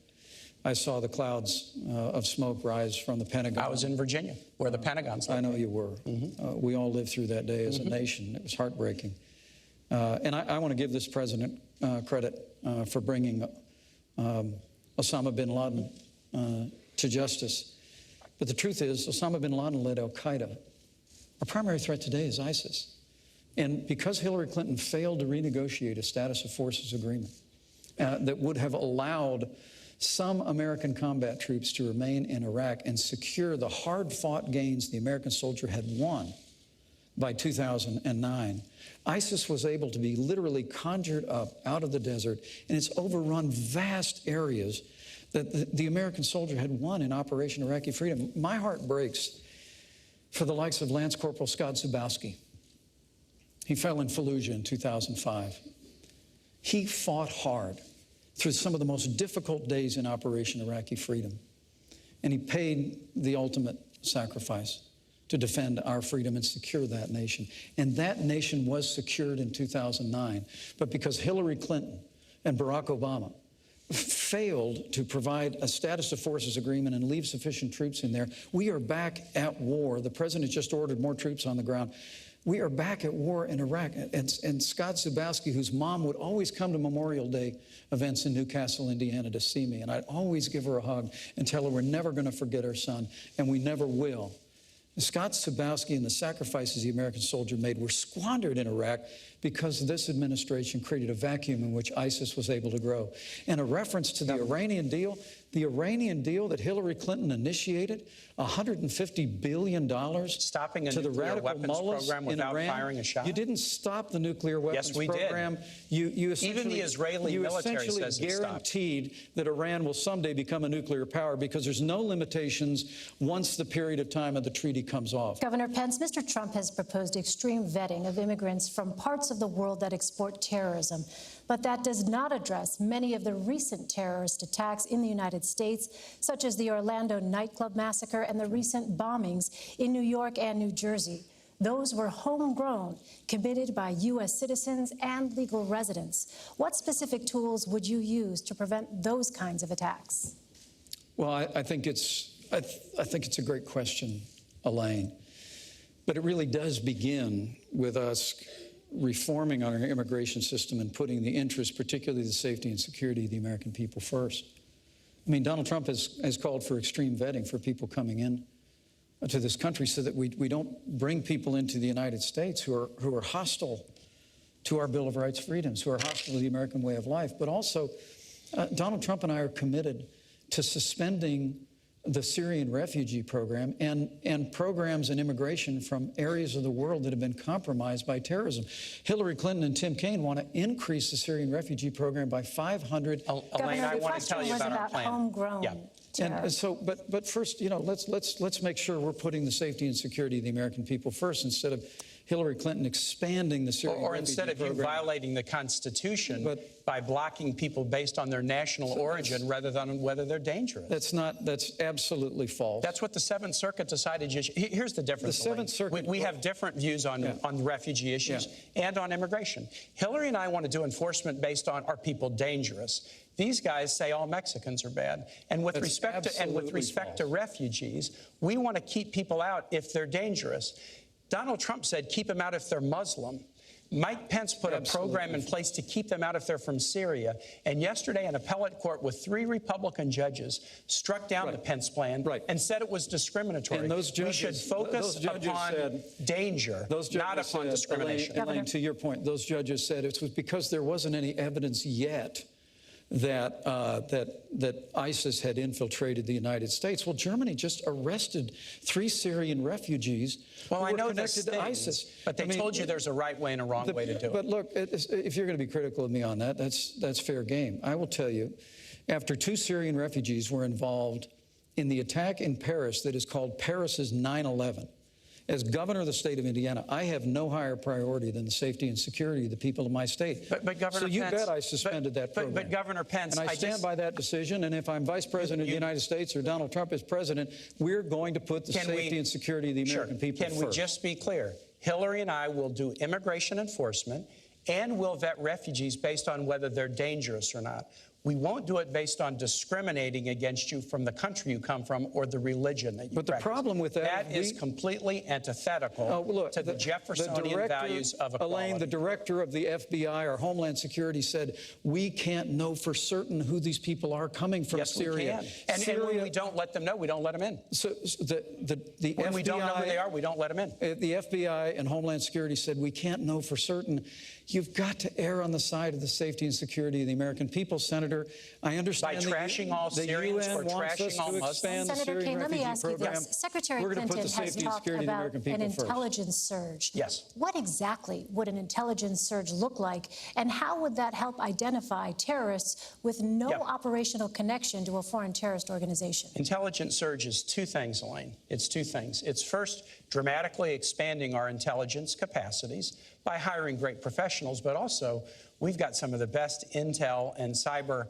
I saw the clouds of smoke rise from the Pentagon. I was in Virginia, where the Pentagon's located. I know you were. Mm-hmm. We all lived through that day as a nation. It was heartbreaking. And I want to give this president credit for bringing Osama bin Laden to justice. But the truth is, Osama bin Laden led al-Qaeda. Our primary threat today is ISIS. And because Hillary Clinton failed to renegotiate a status of forces agreement that would have allowed some American combat troops to remain in Iraq and secure the hard-fought gains the American soldier had won by 2009, ISIS was able to be literally conjured up out of the desert, and it's overrun vast areas that the American soldier had won in Operation Iraqi Freedom. My heart breaks for the likes of Lance Corporal Scott Zubowski. He fell in Fallujah in 2005. He fought hard through some of the most difficult days in Operation Iraqi Freedom, and he paid the ultimate sacrifice to defend our freedom and secure that nation. And that nation was secured in 2009. But because Hillary Clinton and Barack Obama failed to provide a status of forces agreement and leave sufficient troops in there, we are back at war. The president just ordered more troops on the ground. We are back at war in Iraq. And Scott Zubowski, whose mom would always come to Memorial Day events in Newcastle, Indiana to see me, and I'd always give her a hug and tell her we're never going to forget our son, and we never will. Scott Zubowski and the sacrifices the American soldier made were squandered in Iraq because this administration created a vacuum in which ISIS was able to grow. And a reference to the Iranian deal that Hillary Clinton initiated, $150 billion stopping a to the nuclear radical weapons mullahs program in without Iran. firing a shot? You didn't stop the nuclear weapons Yes, we program. did. You Even the Israeli military says it stopped. guaranteed that Iran will someday become a nuclear power because there's no limitations once the period of time of the treaty comes off. Governor Pence, Mr. Trump has proposed extreme vetting of immigrants from parts of the world that export terrorism. But that does not address many of the recent terrorist attacks in the United States, such as the Orlando nightclub massacre and the recent bombings in New York and New Jersey. Those were homegrown, committed by U.S. citizens and legal residents. What specific tools would you use to prevent those kinds of attacks? Well, I think it's a great question, Elaine. But it really does begin with us reforming our immigration system and putting the interests, particularly the safety and security of the American people, first. I mean, Donald Trump has called for extreme vetting for people coming in to this country so that we don't bring people into the United States who are hostile to our Bill of Rights freedoms, who are hostile to the American way of life. But also, Donald Trump and I are committed to suspending the Syrian refugee program and programs and immigration from areas of the world that have been compromised by terrorism. Hillary Clinton and Tim Kaine want to increase the Syrian refugee program by 500. Elaine, I want to tell you about our plan. Homegrown. Yeah. And so, but first, let's make sure we're putting the safety and security of the American people first instead of Hillary Clinton expanding the Syrian or refugee instead of program. you violating the Constitution by blocking people based on their national origin rather than whether they're dangerous. That's absolutely false. That's what the Seventh Circuit decided. Here's the difference. The Seventh Circuit. We have different views on refugee issues and on immigration. Hillary and I want to do enforcement based on, are people dangerous? These guys say all Mexicans are bad. And with respect to refugees, we want to keep people out if they're dangerous. Donald Trump said keep them out if they're Muslim. Mike Pence put a program in place to keep them out if they're from Syria. And yesterday, an appellate court with 3 Republican judges struck down the Pence plan and said it was discriminatory. And those judges, we should focus upon danger, not upon discrimination. Elaine, to your point, those judges said it was because there wasn't any evidence yet that ISIS had infiltrated the United States. Well, Germany just arrested 3 Syrian refugees who were connected to ISIS. But they told you there's a right way and a wrong way to do it. But look, if you're going to be critical of me on that, that's fair game. I will tell you, after 2 Syrian refugees were involved in the attack in Paris that is called Paris's 9/11, as governor of the state of Indiana, I have no higher priority than the safety and security of the people of my state. But Governor so you Pence, bet I suspended that program. But Governor Pence, and I stand by that decision. And if I'm vice president of the United States or Donald Trump is president, we're going to put the safety and security of the American people first. Can we just be clear? Hillary and I will do immigration enforcement, and we'll vet refugees based on whether they're dangerous or not. We won't do it based on discriminating against you from the country you come from or the religion that you But practice. the problem with that is completely antithetical to the Jeffersonian values of equality. Elaine, the director of the FBI or Homeland Security said, we can't know for certain who these people are coming from Syria. We can. And when we don't let them know, we don't let them in. So the when FBI, we don't know who they are, we don't let them in. The FBI and Homeland Security said, we can't know for certain. You've got to err on the side of the safety and security of the American people, Senator. I understand by trashing all Syrians or trashing all Muslims. Senator Kaine, let me ask you this. Secretary Clinton has talked about an intelligence surge. Yes. What exactly would an intelligence surge look like, and how would that help identify terrorists with no operational connection to a foreign terrorist organization? Intelligence surge is two things, Elaine. It's two things. It's first, dramatically expanding our intelligence capacities by hiring great professionals, but also we've got some of the best intel and cyber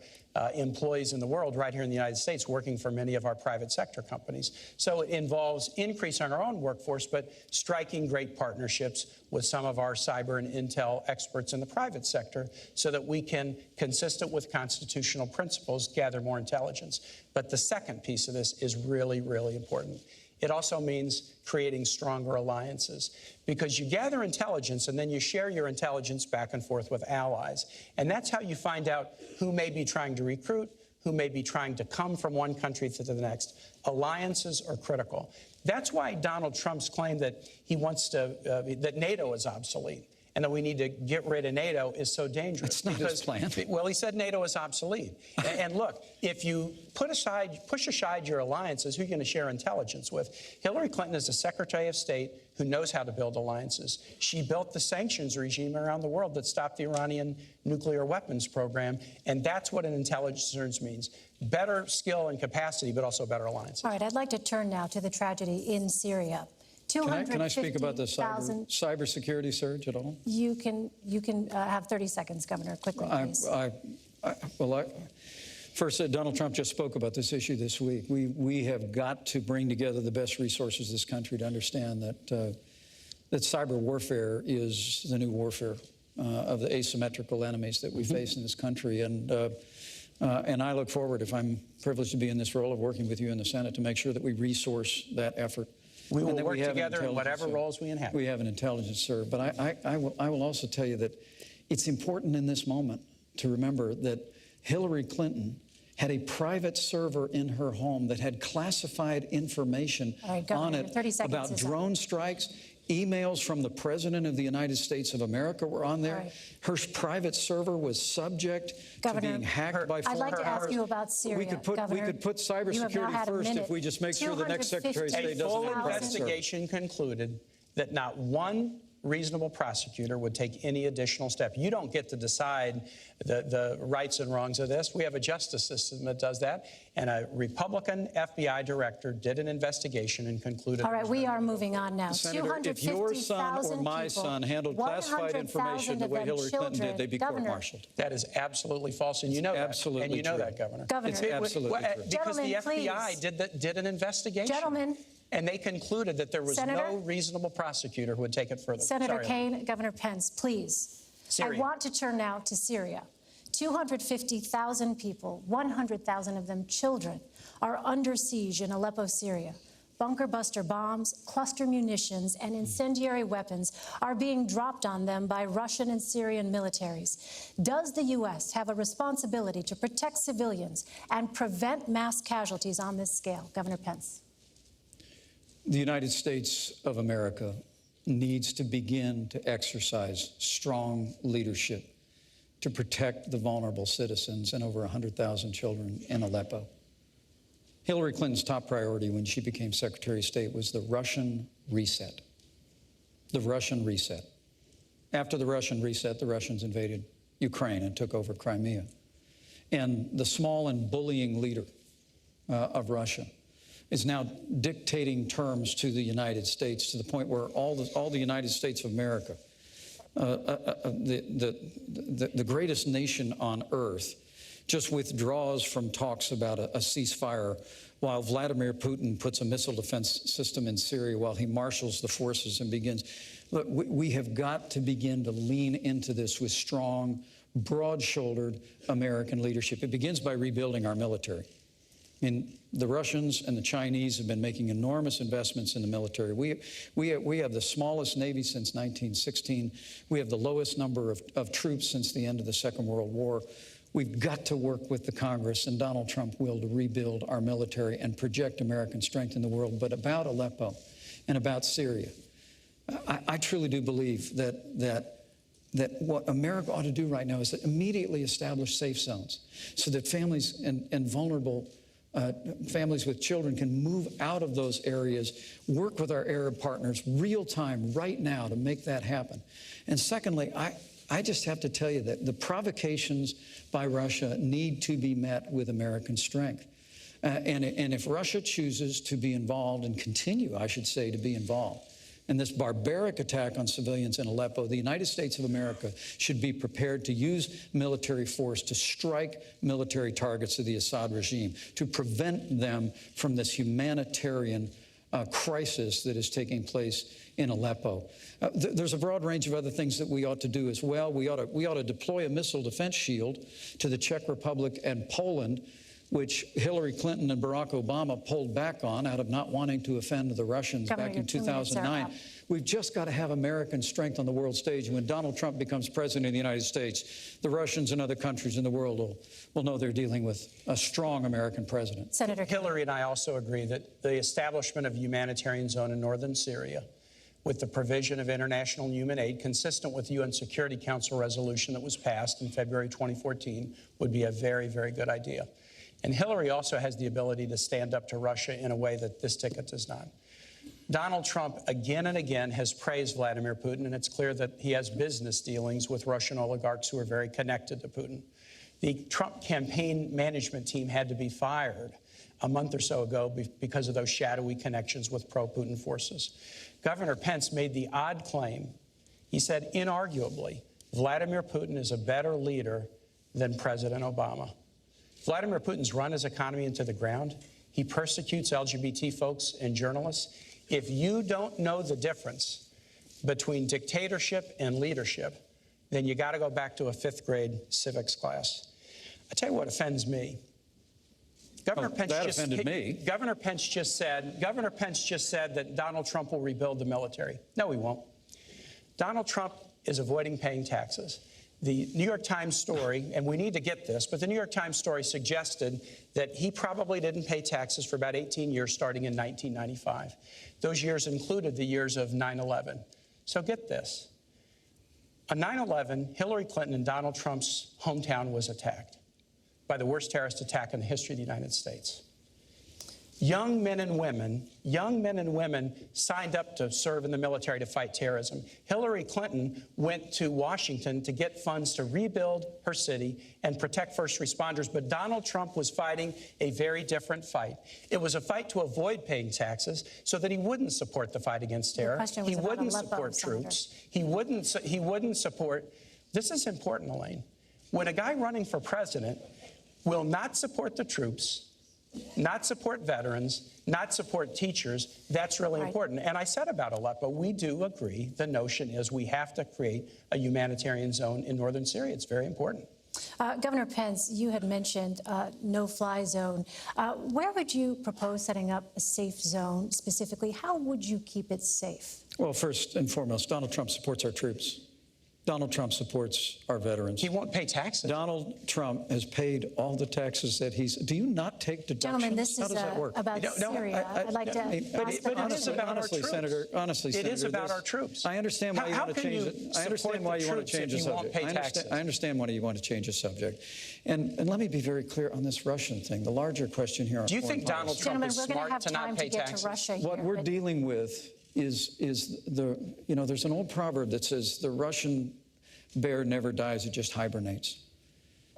employees in the world right here in the United States working for many of our private sector companies. So it involves increasing our own workforce, but striking great partnerships with some of our cyber and intel experts in the private sector so that we can, consistent with constitutional principles, gather more intelligence. But the second piece of this is really, really important. It also means creating stronger alliances, because you gather intelligence and then you share your intelligence back and forth with allies. And that's how you find out who may be trying to recruit, who may be trying to come from one country to the next. Alliances are critical. That's why Donald Trump's claim that he wants to, that NATO is obsolete and that we need to get rid of NATO is so dangerous. That's not his plan. Well, he said NATO is obsolete. And look, if you push aside your alliances, who are you going to share intelligence with? Hillary Clinton is the Secretary of State who knows how to build alliances. She built the sanctions regime around the world that stopped the Iranian nuclear weapons program. And that's what an intelligence surge means. Better skill and capacity, but also better alliances. All right, I'd like to turn now to the tragedy in Syria. Can I speak about the cybersecurity surge at all? You can have 30 seconds, Governor, quickly, please. First, Donald Trump just spoke about this issue this week. We have got to bring together the best resources of this country to understand that that cyber warfare is the new warfare of the asymmetrical enemies that we face in this country. And I look forward, if I'm privileged to be in this role, of working with you in the Senate to make sure that we resource that effort. We will work together in whatever roles we inhabit. We have an intelligence serve. But I will also tell you that it's important in this moment to remember that Hillary Clinton had a private server in her home that had classified information on it about drone strikes. Emails from the President of the United States of America were on there. Her private server was subject to being hacked by foreign powers. I'd like to ask you about Syria, we could put cybersecurity first if we just make sure the next Secretary of State doesn't have a private server. A full investigation concluded that not one reasonable prosecutor would take any additional step. You don't get to decide the rights and wrongs of this. We have a justice system that does that. And a Republican FBI director did an investigation and concluded. All right, we are moving on now. Senator, if your son or my son handled classified information the way Hillary Clinton did, they'd be court-martialed. That is absolutely false, and you know that. Absolutely and you know true. that, Governor. It's absolutely true. Because the FBI did an investigation. Gentlemen. And they concluded that there was no reasonable prosecutor who would take it further. Senator Kaine, Governor Pence, please. Syria. I want to turn now to Syria. 250,000 people, 100,000 of them children, are under siege in Aleppo, Syria. Bunker buster bombs, cluster munitions, and incendiary weapons are being dropped on them by Russian and Syrian militaries. Does the U.S. have a responsibility to protect civilians and prevent mass casualties on this scale? Governor Pence. The United States of America needs to begin to exercise strong leadership to protect the vulnerable citizens and over 100,000 children in Aleppo. Hillary Clinton's top priority when she became Secretary of State was the Russian reset. The Russian reset. After the Russian reset, the Russians invaded Ukraine and took over Crimea. And the small and bullying leader of Russia is now dictating terms to the United States to the point where all the United States of America, the greatest nation on earth, just withdraws from talks about a ceasefire while Vladimir Putin puts a missile defense system in Syria, while he marshals the forces and begins. Look, we have got to begin to lean into this with strong broad-shouldered American leadership. It begins by rebuilding our military. I mean, the Russians and the Chinese have been making enormous investments in the military. We have the smallest Navy since 1916. We have the lowest number of troops since the end of the Second World War. We've got to work with the Congress and Donald Trump will to rebuild our military and project American strength in the world. But about Aleppo and about Syria, I truly do believe that what America ought to do right now is to immediately establish safe zones so that families and vulnerable families with children can move out of those areas, work with our Arab partners real time right now to make that happen. And secondly, I just have to tell you that the provocations by Russia need to be met with American strength. And if Russia chooses to be involved and continue, I should say, to be involved in this barbaric attack on civilians in Aleppo, the United States of America should be prepared to use military force to strike military targets of the Assad regime, to prevent them from this humanitarian crisis that is taking place in Aleppo. There's a broad range of other things that we ought to do as well. We ought to deploy a missile defense shield to the Czech Republic and Poland, which Hillary Clinton and Barack Obama pulled back on out of not wanting to offend the Russians back in 2009. We've just got to have American strength on the world stage. When Donald Trump becomes president of the United States, the Russians and other countries in the world will know they're dealing with a strong American president. Senator Hillary and I also agree that the establishment of a humanitarian zone in northern Syria with the provision of international human aid consistent with the UN Security Council resolution that was passed in February 2014 would be a very, very good idea. And Hillary also has the ability to stand up to Russia in a way that this ticket does not. Donald Trump again and again has praised Vladimir Putin, and it's clear that he has business dealings with Russian oligarchs who are very connected to Putin. The Trump campaign management team had to be fired a month or so ago because of those shadowy connections with pro-Putin forces. Governor Pence made the odd claim. He said, inarguably, Vladimir Putin is a better leader than President Obama. Vladimir Putin's run his economy into the ground. He persecutes LGBT folks and journalists. If you don't know the difference between dictatorship and leadership, then you got to go back to a 5th grade civics class. I tell you what offends me. Governor Pence just said that Donald Trump will rebuild the military. No, he won't. Donald Trump is avoiding paying taxes. The New York Times story, and we need to get this, but the New York Times story suggested that he probably didn't pay taxes for about 18 years starting in 1995. Those years included the years of 9/11. So get this. On 9/11, Hillary Clinton and Donald Trump's hometown was attacked by the worst terrorist attack in the history of the United States. Young men and women signed up to serve in the military to fight terrorism. Hillary Clinton went to Washington to get funds to rebuild her city and protect first responders, but Donald Trump was fighting a very different fight. It was a fight to avoid paying taxes so that he wouldn't support the fight against terror. He wouldn't support troops. He wouldn't support. This is important, Elaine. When a guy running for president will not support the troops, not support veterans, not support teachers, that's really important. And I said about Aleppo, we do agree. The notion is we have to create a humanitarian zone in northern Syria. It's very important. Governor Pence, you had mentioned no-fly zone. Where would you propose setting up a safe zone specifically? How would you keep it safe? Well, first and foremost, Donald Trump supports our troops. Donald Trump supports our veterans. He won't pay taxes. Donald Trump has paid all the taxes that he's... Do you not take deductions? Gentlemen, this How does that work? about Syria. I'd like to ask but it is about our troops. Senator, it is about our troops. I understand why you want to change it. I understand why you want to change the subject. I understand why you want to change the subject. And let me be very clear on this Russian thing. The larger question here on Do you think Donald Trump is smart to not pay taxes? What we're dealing with is there's an old proverb that says the Russian bear never dies, it just hibernates.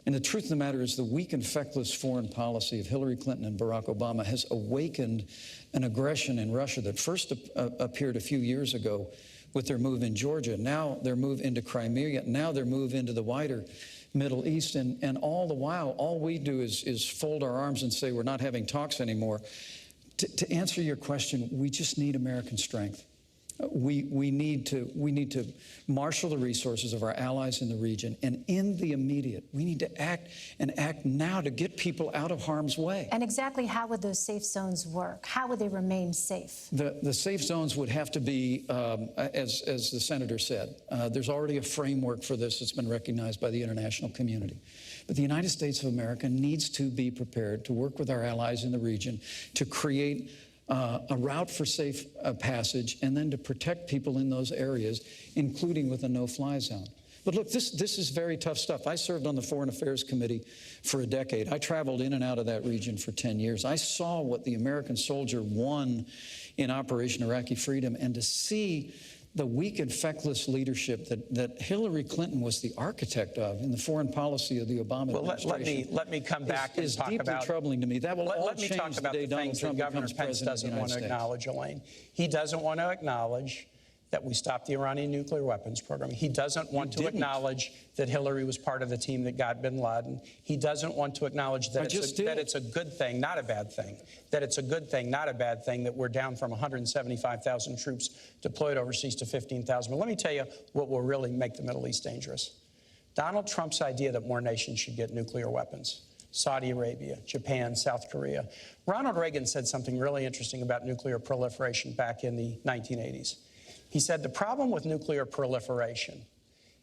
And the truth of the matter is the weak and feckless foreign policy of Hillary Clinton and Barack Obama has awakened an aggression in Russia that first appeared a few years ago with their move in Georgia, now their move into Crimea, now their move into the wider Middle East. And all the while, all we do is fold our arms and say we're not having talks anymore. To answer your question, we just need American strength. We need to marshal the resources of our allies in the region, and in the immediate, we need to act now to get people out of harm's way. And exactly how would those safe zones work? How would they remain safe? The safe zones would have to be, as the senator said, there's already a framework for this that's been recognized by the international community. But the United States of America needs to be prepared to work with our allies in the region to create a route for safe passage, and then to protect people in those areas, including with a no-fly zone. But look, this is very tough stuff. I served on the Foreign Affairs Committee for a decade. I traveled in and out of that region for 10 years. I saw what the American soldier won in Operation Iraqi Freedom, and to see the weak and feckless leadership that Hillary Clinton was the architect of in the foreign policy of the Obama administration. Let me come back is and talk deeply about, troubling to me. That will all let me change talk the about day the Donald things Trump that Governor becomes Pence president of the doesn't United want to States. acknowledge, Elaine. He doesn't want to acknowledge that we stopped the Iranian nuclear weapons program. He doesn't want to acknowledge that Hillary was part of the team that got bin Laden. He doesn't want to acknowledge that it's a good thing, not a bad thing. That it's a good thing, not a bad thing, that we're down from 175,000 troops deployed overseas to 15,000. But let me tell you what will really make the Middle East dangerous. Donald Trump's idea that more nations should get nuclear weapons. Saudi Arabia, Japan, South Korea. Ronald Reagan said something really interesting about nuclear proliferation back in the 1980s. He said the problem with nuclear proliferation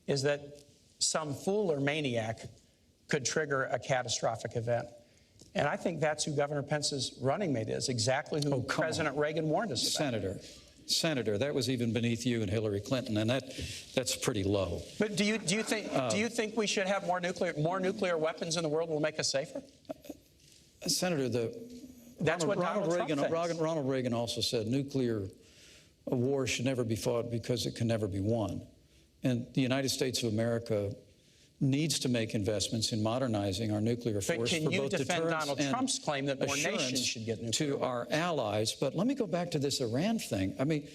is that some fool or maniac could trigger a catastrophic event. And I think that's who Governor Pence's running mate is, exactly who President Reagan warned us about. Senator, that was even beneath you and Hillary Clinton, and that's pretty low. But do you think we should have more nuclear weapons in the world will make us safer? Senator, Ronald Reagan also said a war should never be fought because it can never be won. And the United States of America needs to make investments in modernizing our nuclear force for both deterrence Donald Trump's claim that more nations should get nuclear to our allies. But let me go back to this Iran thing. I mean,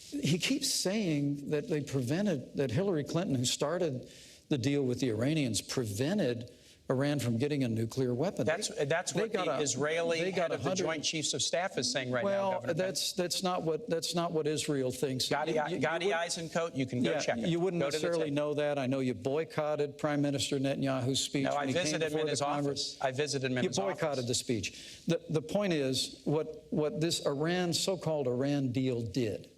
he keeps saying that that Hillary Clinton, who started the deal with the Iranians, prevented Iran from getting a nuclear weapon. That's what the Israeli head of the Joint Chiefs of Staff is saying right now. Well, that's not what Israel thinks. Gadi Eisenkot, you can go check it. You wouldn't necessarily know that. I know you boycotted Prime Minister Netanyahu's speech. No, I visited him in his office. I visited him in his office. You boycotted the speech. The point is, what this so-called Iran deal did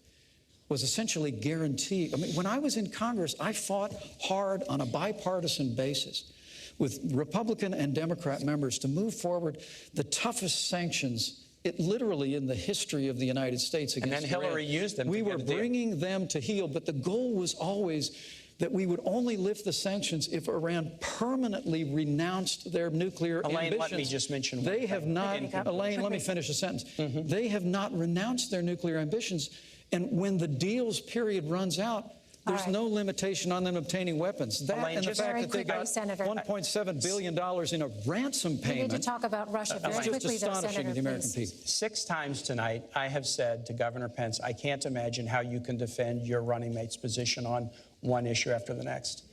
was essentially guarantee. I mean, when I was in Congress, I fought hard on a bipartisan basis with Republican and Democrat members to move forward the toughest sanctions literally in the history of the United States against Iran. And then Hillary used them. We were bringing them to heel, but the goal was always that we would only lift the sanctions if Iran permanently renounced their nuclear ambitions. Let me just mention they have not. Elaine, let me finish a sentence. They have not renounced their nuclear ambitions, and when the deal's period runs out, there's no limitation on them obtaining weapons. That and the fact that they got $1.7 billion in a ransom payment. We need to talk about Russia very quickly, just astonishing to the American people. 6 times tonight, I have said to Governor Pence, I can't imagine how you can defend your running mate's position on one issue after the next.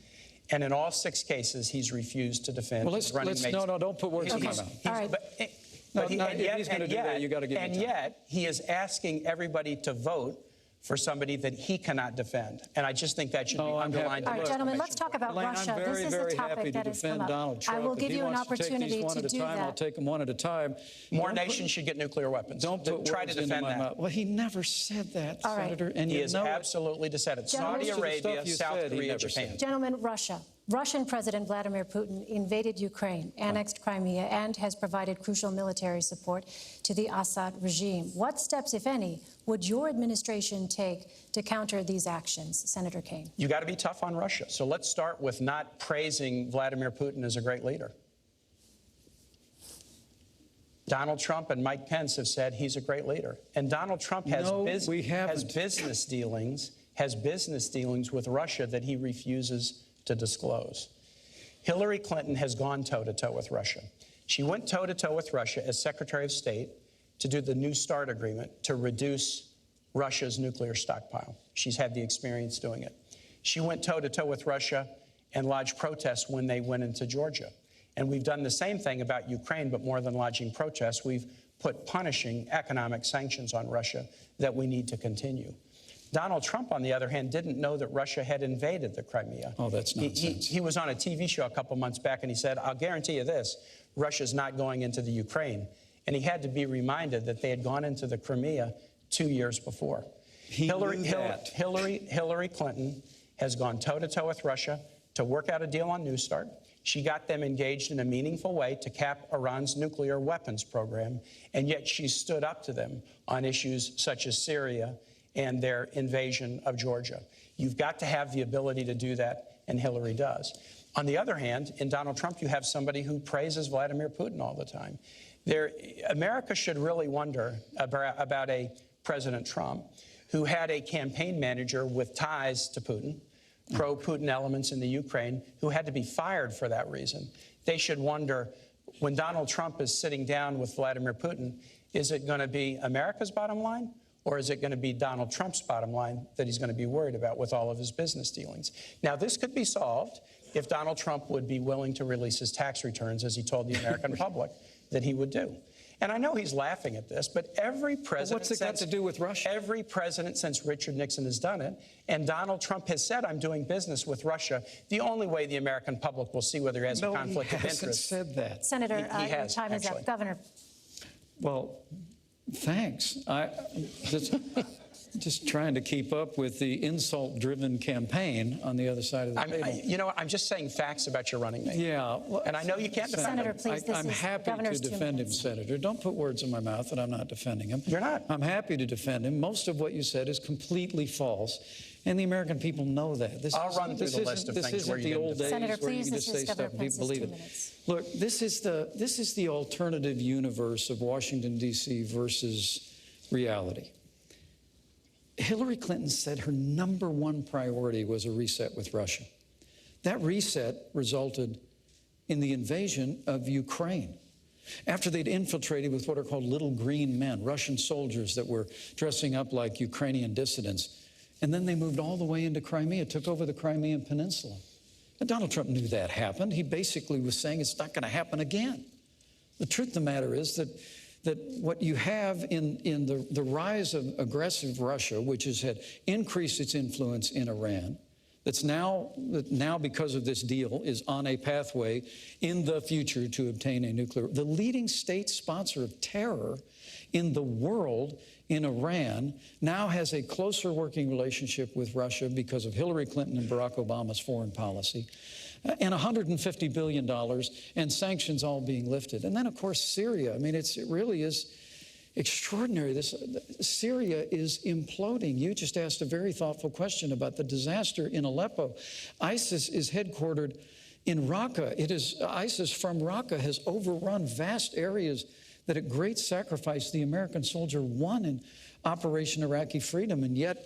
And in all 6 cases, he's refused to defend his running mate's. No, don't put words in my mouth. All right. But if he's going to do that, you got to give him time. And yet, he is asking everybody to vote for somebody that he cannot defend. And I just think that should be underlined. All right, gentlemen, let's talk about Russia. This is a topic that has come up. I will give you an opportunity to do that. I'll take them one at a time. More nations should get nuclear weapons. Don't try to defend that. Well, he never said that, Senator. And he has absolutely said it. Saudi Arabia, South Korea, Japan. Gentlemen, Russia. Russian President Vladimir Putin invaded Ukraine, annexed Crimea, and has provided crucial military support to the Assad regime. What steps, if any, would your administration take to counter these actions? Senator Kaine. You got to be tough on Russia. So let's start with not praising Vladimir Putin as a great leader. Donald Trump and Mike Pence have said he's a great leader. And Donald Trump has business dealings with Russia that he refuses to disclose. Hillary Clinton has gone toe-to-toe with Russia. She went toe-to-toe with Russia as Secretary of State to do the New START agreement to reduce Russia's nuclear stockpile. She's had the experience doing it. She went toe-to-toe with Russia and lodged protests when they went into Georgia. And we've done the same thing about Ukraine, but more than lodging protests, we've put punishing economic sanctions on Russia that we need to continue. Donald Trump, on the other hand, didn't know that Russia had invaded the Crimea. Oh, that's nonsense. He was on a TV show a couple months back, and he said, I'll guarantee you this, Russia's not going into the Ukraine. And he had to be reminded that they had gone into the Crimea 2 years before. Hillary Clinton has gone toe-to-toe with Russia to work out a deal on New START. She got them engaged in a meaningful way to cap Iran's nuclear weapons program, and yet she stood up to them on issues such as Syria and their invasion of Georgia. You've got to have the ability to do that, and Hillary does. On the other hand, in Donald Trump, you have somebody who praises Vladimir Putin all the time. America should really wonder about a President Trump who had a campaign manager with ties to Putin, pro-Putin elements in the Ukraine, who had to be fired for that reason. They should wonder, when Donald Trump is sitting down with Vladimir Putin, is it going to be America's bottom line, or is it going to be Donald Trump's bottom line that he's going to be worried about with all of his business dealings? Now, this could be solved if Donald Trump would be willing to release his tax returns, as he told the American public that he would do. And I know he's laughing at this, but every president... What's it got to do with Russia? Every president since Richard Nixon has done it, and Donald Trump has said, I'm doing business with Russia. The only way the American public will see whether he has a conflict of interest... No, he hasn't said that. Senator, He has, your time is up. Governor. Well, thanks. I just trying to keep up with the insult-driven campaign on the other side of the table. You know what? I'm just saying facts about your running mate. Yeah. Well, and I know you can't defend Senator, him. please, I'm happy to defend him, Senator. Don't put words in my mouth that I'm not defending him. You're not. I'm happy to defend him. Most of what you said is completely false, and the American people know that. I'll run through the list of things where you the old days Senator, where you please, can just this is say Governor stuff and people Pence's believe 2 it. minutes. Look, this is the alternative universe of Washington, D.C. versus reality. Hillary Clinton said her #1 priority was a reset with Russia. That reset resulted in the invasion of Ukraine. After they'd infiltrated with what are called little green men, Russian soldiers that were dressing up like Ukrainian dissidents, and then they moved all the way into Crimea, took over the Crimean Peninsula. And Donald Trump knew that happened. He basically was saying it's not going to happen again. The truth of the matter is that what you have in the rise of aggressive Russia, which has had increased its influence in Iran, that now because of this deal is on a pathway in the future to obtain a nuclear. The leading state sponsor of terror in the world, in Iran, now has a closer working relationship with Russia because of Hillary Clinton and Barack Obama's foreign policy. And $150 billion and sanctions all being lifted. And then, of course, Syria. I mean, it really is extraordinary. Syria is imploding. You just asked a very thoughtful question about the disaster in Aleppo. ISIS is headquartered in Raqqa. ISIS from Raqqa has overrun vast areas that at great sacrifice the American soldier won in Operation Iraqi Freedom. And yet,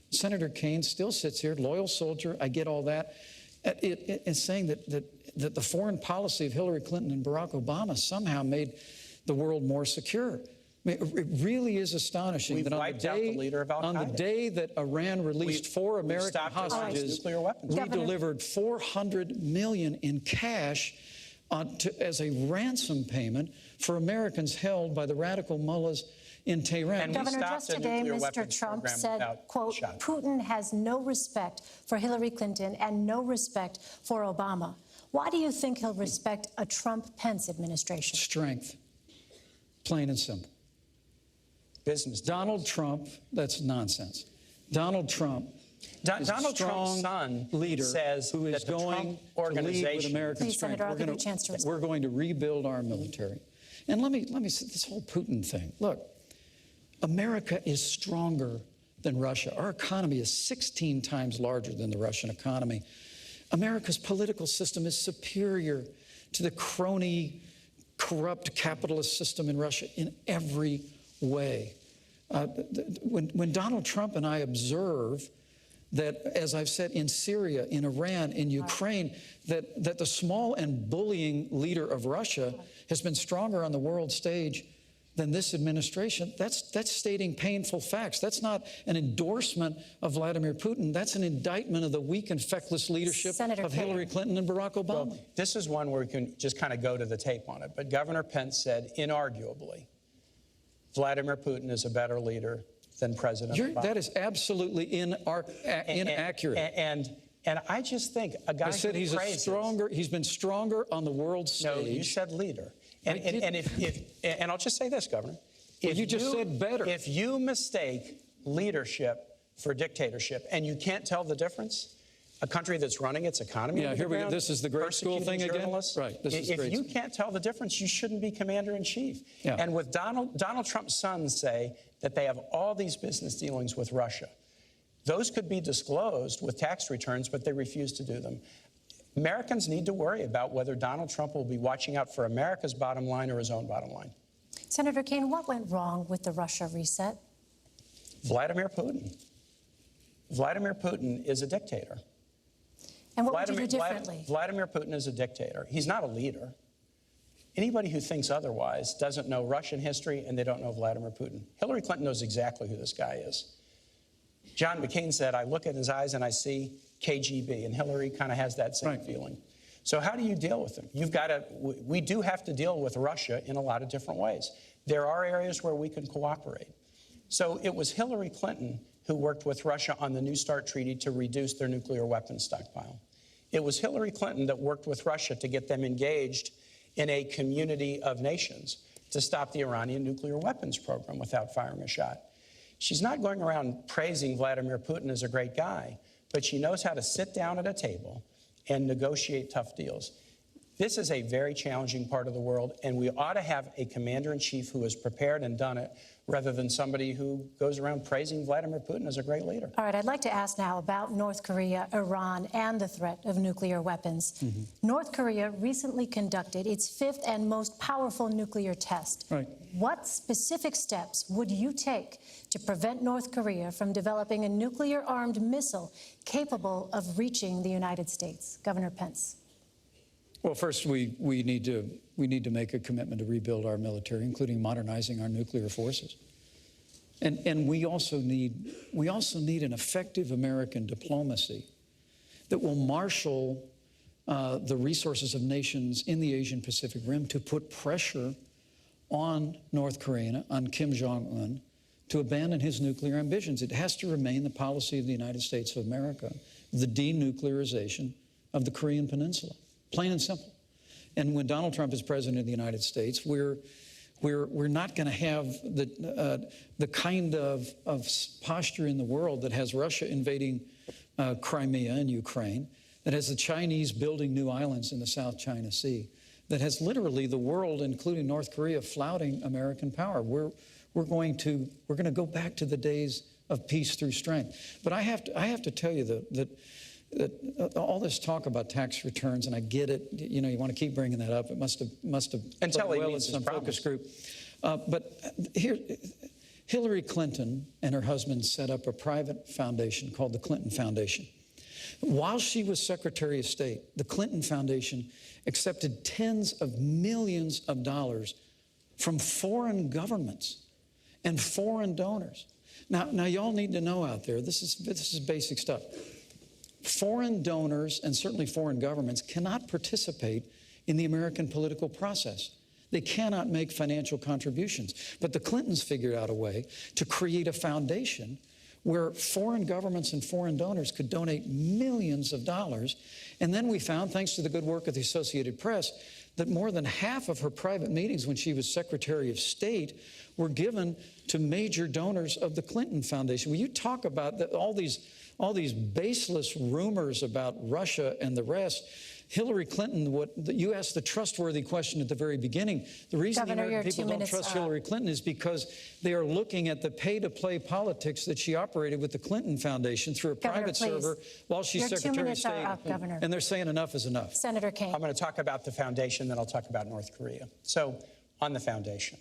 Senator Kaine still sits here, loyal soldier. I get all that. It's saying that the foreign policy of Hillary Clinton and Barack Obama somehow made the world more secure. I mean, it really is astonishing that on the day that Iran released 4 American hostages, we delivered $400 million in cash as a ransom payment for Americans held by the radical mullahs in Tehran. And Governor, just today, Mr. Trump said, quote, Putin has no respect for Hillary Clinton and no respect for Obama. Why do you think he'll respect a Trump-Pence administration? Strength. Plain and simple. Business. Donald Trump, that's nonsense. Donald Trump Donald Trump's son leader says who is that the going Trump to lead with American Please, strength. Senator, I'll give you a chance to respond. We're going to rebuild our military. And let me say this whole Putin thing. Look, America is stronger than Russia. Our economy is 16 times larger than the Russian economy. America's political system is superior to the crony, corrupt capitalist system in Russia in every way. When Donald Trump and I observe that, as I've said, in Syria, in Iran, in Ukraine, that the small and bullying leader of Russia has been stronger on the world stage than this administration, that's stating painful facts. That's not an endorsement of Vladimir Putin. That's an indictment of the weak and feckless leadership of Hillary Clinton and Barack Obama. Well, this is one where we can just kind of go to the tape on it. But Governor Pence said, inarguably, Vladimir Putin is a better leader than President Obama. That is absolutely inaccurate. And I just think a guy I said who he's been stronger on the world stage. No, you said leader. And I'll just say this, Governor. Well, you just said better. If you mistake leadership for dictatorship and you can't tell the difference, a country that's running its economy. Yeah, here we go. This is the grade school thing again. Right. If you can't tell the difference, you shouldn't be commander-in-chief. Yeah. And with Donald Trump's sons say that they have all these business dealings with Russia. Those could be disclosed with tax returns, but they refuse to do them. Americans need to worry about whether Donald Trump will be watching out for America's bottom line or his own bottom line. Senator Kaine, what went wrong with the Russia reset? Vladimir Putin. Vladimir Putin is a dictator. And what would you do differently? Vladimir Putin is a dictator. He's not a leader. Anybody who thinks otherwise doesn't know Russian history, and they don't know Vladimir Putin. Hillary Clinton knows exactly who this guy is. John McCain said, I look at his eyes and I see KGB, and Hillary kind of has that same feeling. So how do you deal with them? We do have to deal with Russia in a lot of different ways. There are areas where we can cooperate. So it was Hillary Clinton who worked with Russia on the New START treaty to reduce their nuclear weapons stockpile. It was Hillary Clinton that worked with Russia to get them engaged in a community of nations to stop the Iranian nuclear weapons program without firing a shot. She's not going around praising Vladimir Putin as a great guy, but she knows how to sit down at a table and negotiate tough deals. This is a very challenging part of the world, and we ought to have a commander-in-chief who is prepared and done it, rather than somebody who goes around praising Vladimir Putin as a great leader. All right, I'd like to ask now about North Korea, Iran, and the threat of nuclear weapons. North Korea recently conducted its fifth and most powerful nuclear test. Right. What specific steps would you take to prevent North Korea from developing a nuclear-armed missile capable of reaching the United States? Governor Pence. Well, first, we need to make a commitment to rebuild our military, including modernizing our nuclear forces. And we also need an effective American diplomacy that will marshal the resources of nations in the Asian Pacific Rim to put pressure on North Korea, on Kim Jong-un, to abandon his nuclear ambitions. It has to remain the policy of the United States of America, the denuclearization of the Korean Peninsula. Plain and simple. And when Donald Trump is president of the United States, we're not going to have the kind of posture in the world that has Russia invading Crimea and Ukraine, that has the Chinese building new islands in the South China Sea, that has literally the world, including North Korea, flouting American power. We're going to go back to the days of peace through strength. But I have to tell you that all this talk about tax returns, and I get it, you want to keep bringing that up. It must have until played well in some focus group. But here, Hillary Clinton and her husband set up a private foundation called the Clinton Foundation. While she was Secretary of State, the Clinton Foundation accepted tens of millions of dollars from foreign governments and foreign donors. Now y'all need to know out there, this is basic stuff. Foreign donors and certainly foreign governments cannot participate in the American political process. They cannot make financial contributions. But the Clintons figured out a way to create a foundation where foreign governments and foreign donors could donate millions of dollars. And then we found, thanks to the good work of the Associated Press, that more than half of her private meetings when she was Secretary of State were given to major donors of the Clinton Foundation. When you talk about all these baseless rumors about Russia and the rest, Hillary Clinton, you asked the trustworthy question at the very beginning. The reason the American people don't trust Hillary Clinton is because they are looking at the pay-to-play politics that she operated with the Clinton Foundation through a private server while she's Secretary of State. And they're saying enough is enough. Senator Kaine. I'm going to talk about the foundation, then I'll talk about North Korea. So, on the foundation,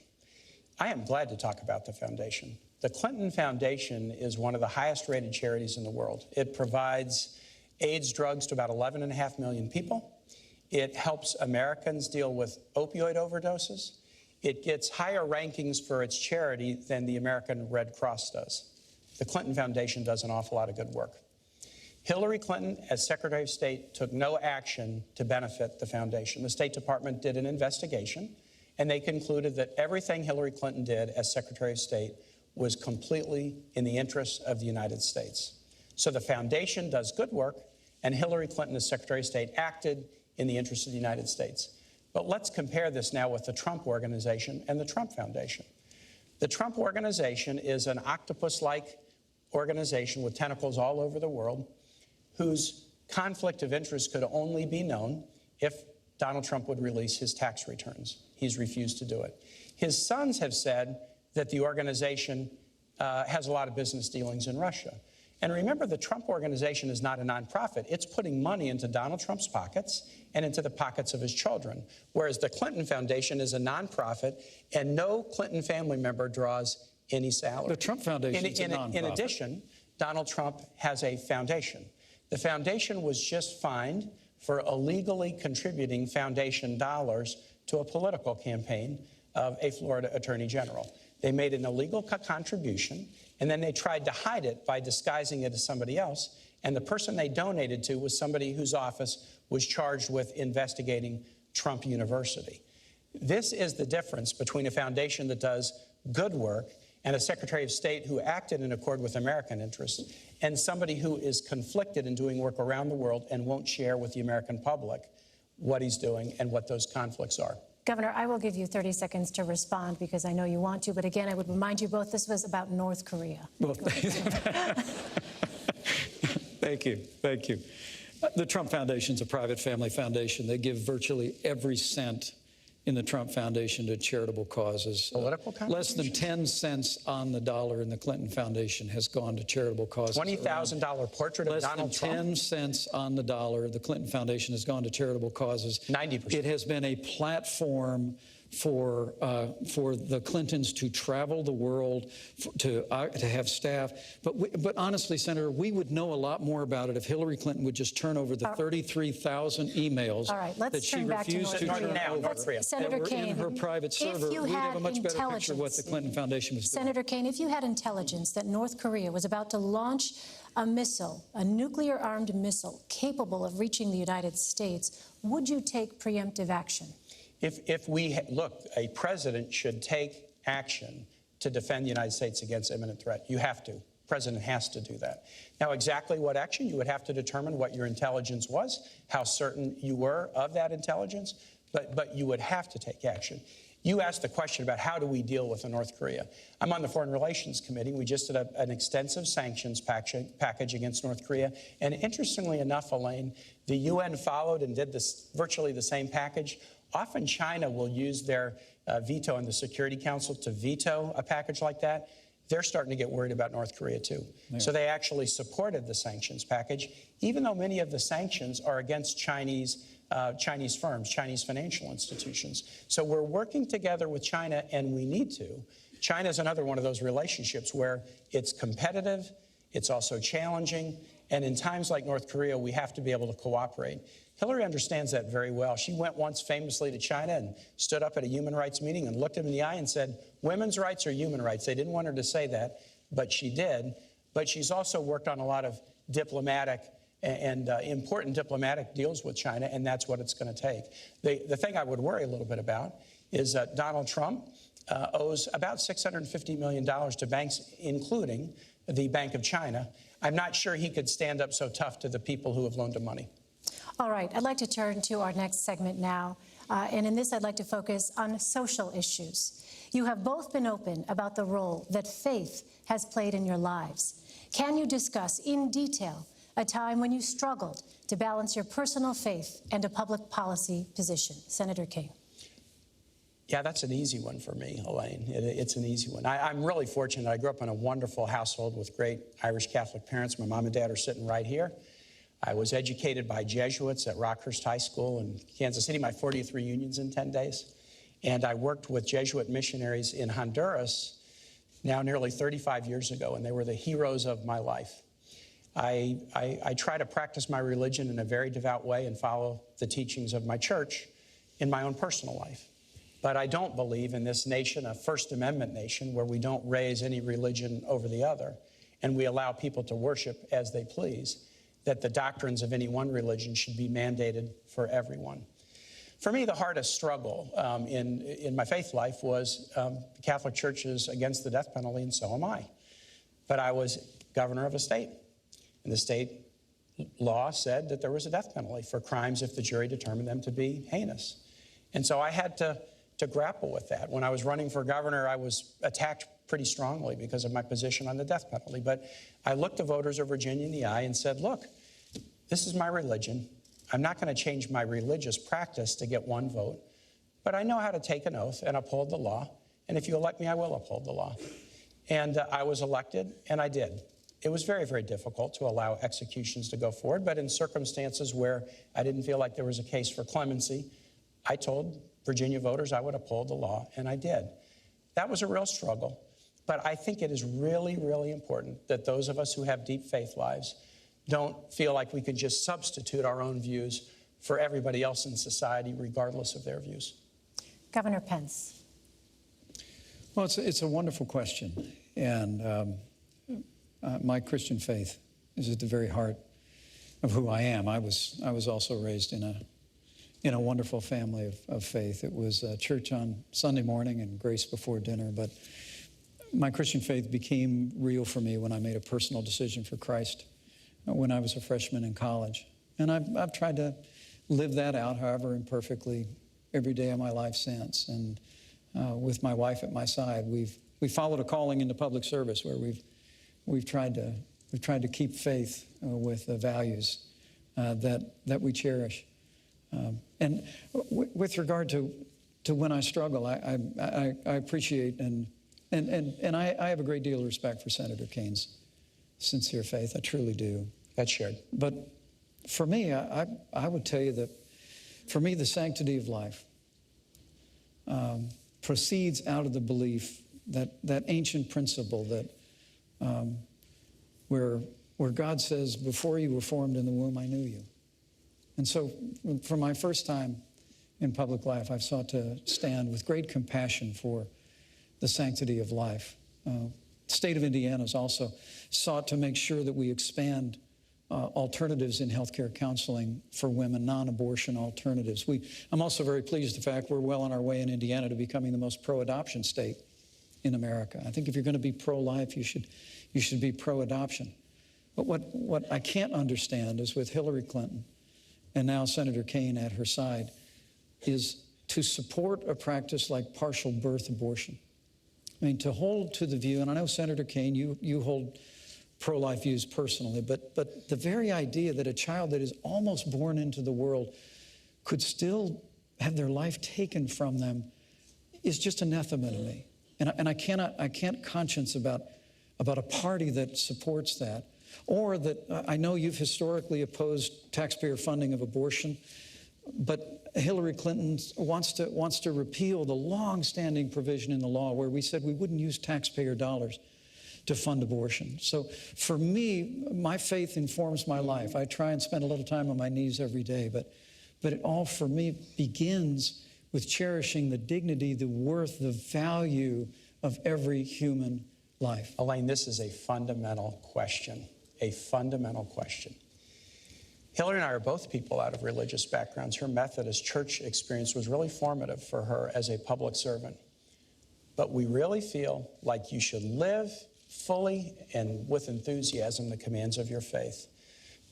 I am glad to talk about the foundation. The Clinton Foundation is one of the highest-rated charities in the world. It provides AIDS drugs to about 11.5 million people. It helps Americans deal with opioid overdoses. It gets higher rankings for its charity than the American Red Cross does. The Clinton Foundation does an awful lot of good work. Hillary Clinton, as Secretary of State, took no action to benefit the foundation. The State Department did an investigation, and they concluded that everything Hillary Clinton did as Secretary of State was completely in the interests of the United States. So the foundation does good work, and Hillary Clinton, as Secretary of State, acted in the interest of the United States. But let's compare this now with the Trump Organization and the Trump Foundation. The Trump Organization is an octopus-like organization with tentacles all over the world, whose conflict of interest could only be known if Donald Trump would release his tax returns. He's refused to do it. His sons have said that the organization has a lot of business dealings in Russia. And remember, the Trump Organization is not a nonprofit. It's putting money into Donald Trump's pockets and into the pockets of his children, whereas the Clinton Foundation is a nonprofit, and no Clinton family member draws any salary. The Trump Foundation is a nonprofit. In addition, Donald Trump has a foundation. The foundation was just fined for illegally contributing foundation dollars to a political campaign of a Florida Attorney General. They made an illegal contribution, and then they tried to hide it by disguising it as somebody else. And the person they donated to was somebody whose office was charged with investigating Trump University. This is the difference between a foundation that does good work and a Secretary of State who acted in accord with American interests, and somebody who is conflicted in doing work around the world and won't share with the American public what he's doing and what those conflicts are. Governor, I will give you 30 seconds to respond because I know you want to. But again, I would remind you both this was about North Korea. Well, thank you. Thank you. The Trump Foundation is a private family foundation. They give virtually every cent in the Trump Foundation to charitable causes. Political less than 10 cents on the dollar in the Clinton Foundation has gone to charitable causes. $20,000 portrait of Donald Trump? Less than 10 cents on the dollar, the Clinton Foundation has gone to charitable causes. 90%. It has been a platform for the Clintons to travel the world, to have staff. But honestly, Senator, we would know a lot more about it if Hillary Clinton would just turn over the 33,000 emails that she refused to turn over Senator that were Kaine, in her private server. We'd have a much better picture of what the Clinton Foundation was doing. Senator Kaine, if you had intelligence that North Korea was about to launch a missile, a nuclear-armed missile capable of reaching the United States, would you take preemptive action? Look, a president should take action to defend the United States against imminent threat. You have to. The president has to do that. Now, exactly what action, you would have to determine what your intelligence was, how certain you were of that intelligence, but you would have to take action. You asked the question about how do we deal with North Korea. I'm on the Foreign Relations Committee. We just did an extensive sanctions package against North Korea. And interestingly enough, Elaine, the UN followed and did virtually the same package. Often China will use their veto in the Security Council to veto a package like that. They're starting to get worried about North Korea, too. Yeah. So they actually supported the sanctions package, even though many of the sanctions are against Chinese firms, Chinese financial institutions. So we're working together with China, and we need to. China is another one of those relationships where it's competitive, it's also challenging, and in times like North Korea, we have to be able to cooperate. Hillary understands that very well. She went once famously to China and stood up at a human rights meeting and looked him in the eye and said, women's rights are human rights. They didn't want her to say that, but she did. But she's also worked on a lot of diplomatic and important diplomatic deals with China, and that's what it's going to take. The thing I would worry a little bit about is Donald Trump owes about $650 million to banks, including the Bank of China. I'm not sure he could stand up so tough to the people who have loaned him money. All right, I'd like to turn to our next segment now. And in this, I'd like to focus on social issues. You have both been open about the role that faith has played in your lives. Can you discuss in detail a time when you struggled to balance your personal faith and a public policy position? Senator Kaine. Yeah, that's an easy one for me, Elaine. It's an easy one. I'm really fortunate. I grew up in a wonderful household with great Irish Catholic parents. My mom and dad are sitting right here. I was educated by Jesuits at Rockhurst High School in Kansas City, my 40th reunions in 10 days. And I worked with Jesuit missionaries in Honduras now nearly 35 years ago, and they were the heroes of my life. I try to practice my religion in a very devout way and follow the teachings of my church in my own personal life. But I don't believe in this nation, a First Amendment nation, where we don't raise any religion over the other, and we allow people to worship as they please, that the doctrines of any one religion should be mandated for everyone. For me, the hardest struggle in my faith life was the Catholic Church is against the death penalty, and so am I. But I was governor of a state, and the state law said that there was a death penalty for crimes if the jury determined them to be heinous. And so I had to grapple with that. When I was running for governor, I was attacked pretty strongly because of my position on the death penalty. But I looked the voters of Virginia in the eye and said, look, this is my religion. I'm not going to change my religious practice to get one vote, but I know how to take an oath and uphold the law. And if you elect me, I will uphold the law. And I was elected, and I did. It was very, very difficult to allow executions to go forward, but in circumstances where I didn't feel like there was a case for clemency, I told Virginia voters I would uphold the law, and I did. That was a real struggle, but I think it is really, really important that those of us who have deep faith lives don't feel like we could just substitute our own views for everybody else in society, regardless of their views. Governor Pence. Well, it's a wonderful question, and my Christian faith is at the very heart of who I am. I was also raised in a wonderful family of faith. It was church on Sunday morning and grace before dinner, but my Christian faith became real for me when I made a personal decision for Christ when I was a freshman in college. And I've tried to live that out, however imperfectly, every day of my life since. And with my wife at my side, we followed a calling into public service where we've tried to keep faith with the values that we cherish. And with regard to when I struggle, I appreciate and I have a great deal of respect for Senator Kane's sincere faith. I truly do. That's shared. But for me, I would tell you that for me, the sanctity of life proceeds out of the belief that ancient principle that where God says, before you were formed in the womb, I knew you. And so for my first time in public life, I've sought to stand with great compassion for the sanctity of life. The state of Indiana has also sought to make sure that we expand alternatives in healthcare counseling for women, non-abortion alternatives. I'm also very pleased with the fact we're well on our way in Indiana to becoming the most pro-adoption state in America. I think if you're going to be pro-life, you should be pro-adoption. But what I can't understand is with Hillary Clinton and now Senator Kane at her side is to support a practice like partial birth abortion. I mean, to hold to the view, and I know Senator Kane, you hold pro-life views personally, but the very idea that a child that is almost born into the world could still have their life taken from them is just anathema to me. And I can't conscience about a party that supports that, or that I know you've historically opposed taxpayer funding of abortion, but Hillary Clinton wants to repeal the long-standing provision in the law where we said we wouldn't use taxpayer dollars to fund abortion. So for me, my faith informs my life. I try and spend a little time on my knees every day, but it all for me begins with cherishing the dignity, the worth, the value of every human life. Elaine, this is a fundamental question, a fundamental question. Hillary and I are both people out of religious backgrounds. Her Methodist church experience was really formative for her as a public servant. But we really feel like you should live fully and with enthusiasm the commands of your faith.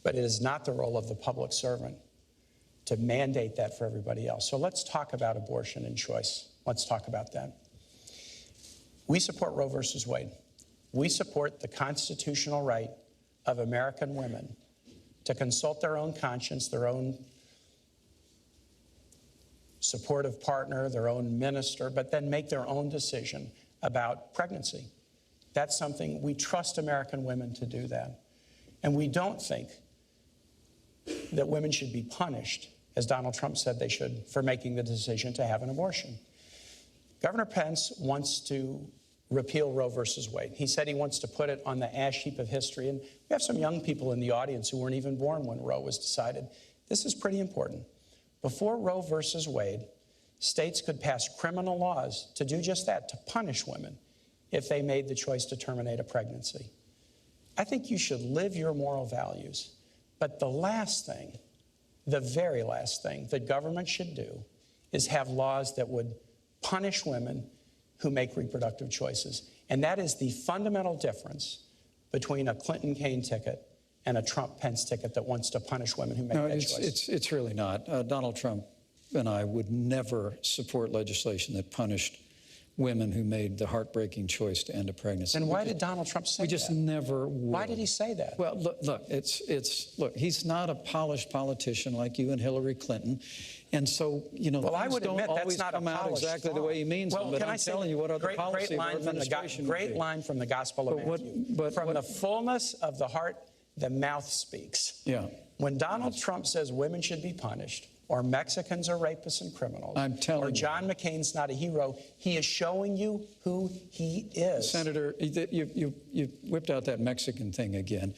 But it is not the role of the public servant to mandate that for everybody else. So let's talk about abortion and choice. Let's talk about that. We support Roe versus Wade. We support the constitutional right of American women to consult their own conscience, their own supportive partner, their own minister, but then make their own decision about pregnancy. That's something we trust American women to do that. And we don't think that women should be punished, as Donald Trump said they should, for making the decision to have an abortion. Governor Pence wants to repeal Roe versus Wade. He said he wants to put it on the ash heap of history. And we have some young people in the audience who weren't even born when Roe was decided. This is pretty important. Before Roe versus Wade, states could pass criminal laws to do just that, to punish women if they made the choice to terminate a pregnancy. I think you should live your moral values. But the last thing, the very last thing that government should do is have laws that would punish women who make reproductive choices. And that is the fundamental difference between a Clinton-Kaine ticket and a Trump-Pence ticket that wants to punish women who make that choice. It's really not. Donald Trump and I would never support legislation that punished women who made the heartbreaking choice to end a pregnancy. Then why did Donald Trump say that? We just never would. Why did he say that? Well, look, he's not a polished politician like you and Hillary Clinton. And so, you know, well, I would don't admit always that's not come a out exactly the way he means them, but I'm telling you what other policy of our administration would be. Great line from the Gospel of Matthew. From the fullness of the heart, the mouth speaks. Yeah. When Donald Trump says women should be punished, or Mexicans are rapists and criminals, I'm telling or John McCain's not a hero, he is showing you who he is. Senator, you whipped out that Mexican thing again.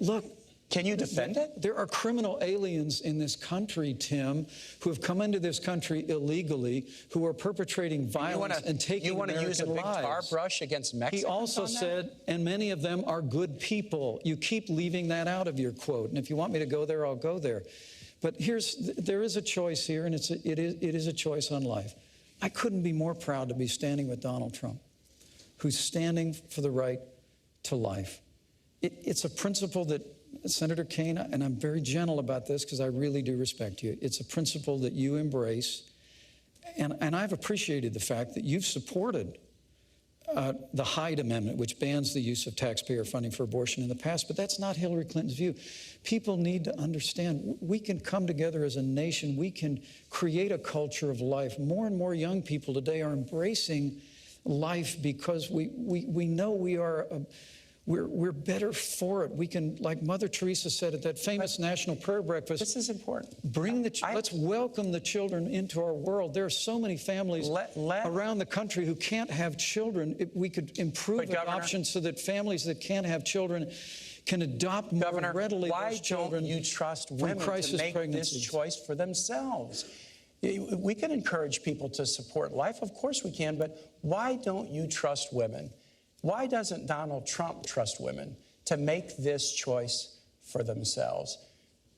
Look. Can you defend it? There are criminal aliens in this country, Tim, who have come into this country illegally, who are perpetrating violence and taking American lives. You want to use a big tar brush against Mexicans? He also said, and many of them are good people. You keep leaving that out of your quote. And if you want me to go there, I'll go there. But there is a choice here, and it is a choice on life. I couldn't be more proud to be standing with Donald Trump, who's standing for the right to life. It's a principle that Senator Kaine, and I'm very gentle about this because I really do respect you, it's a principle that you embrace, and I've appreciated the fact that you've supported the Hyde Amendment, which bans the use of taxpayer funding for abortion in the past, but that's not Hillary Clinton's view. People need to understand we can come together as a nation. We can create a culture of life. More and more young people today are embracing life because we know we're better for it. We can, like Mother Teresa said at that famous National Prayer Breakfast. This is important. Let's welcome the children into our world. There are so many families around the country who can't have children. We could improve adoption so that families that can't have children can adopt more readily those children. Why don't you trust women to make this choice for themselves? We can encourage people to support life. Of course we can, but why don't you trust women? Why doesn't Donald Trump trust women to make this choice for themselves?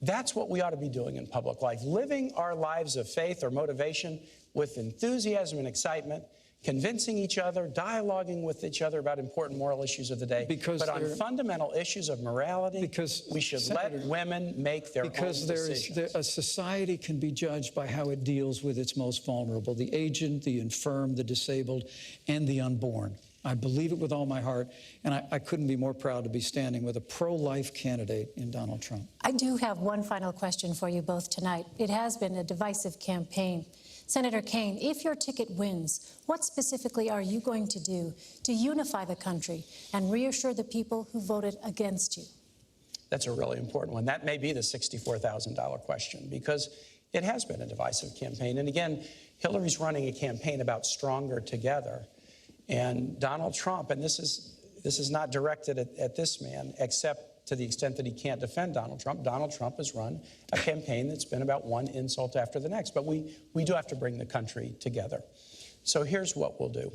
That's what we ought to be doing in public life, living our lives of faith or motivation with enthusiasm and excitement, convincing each other, dialoguing with each other about important moral issues of the day. But on fundamental issues of morality, we should let women make their own decisions. A society can be judged by how it deals with its most vulnerable, the aged, the infirm, the disabled, and the unborn. I believe it with all my heart, and I couldn't be more proud to be standing with a pro-life candidate in Donald Trump. I do have one final question for you both tonight. It has been a divisive campaign. Senator Kaine, if your ticket wins, what specifically are you going to do to unify the country and reassure the people who voted against you? That's a really important one. That may be the $64,000 question, because it has been a divisive campaign. And again, Hillary's running a campaign about stronger together. And Donald Trump, and this is not directed at this man, except to the extent that he can't defend Donald Trump. Donald Trump has run a campaign that's been about one insult after the next. But we do have to bring the country together. So here's what we'll do.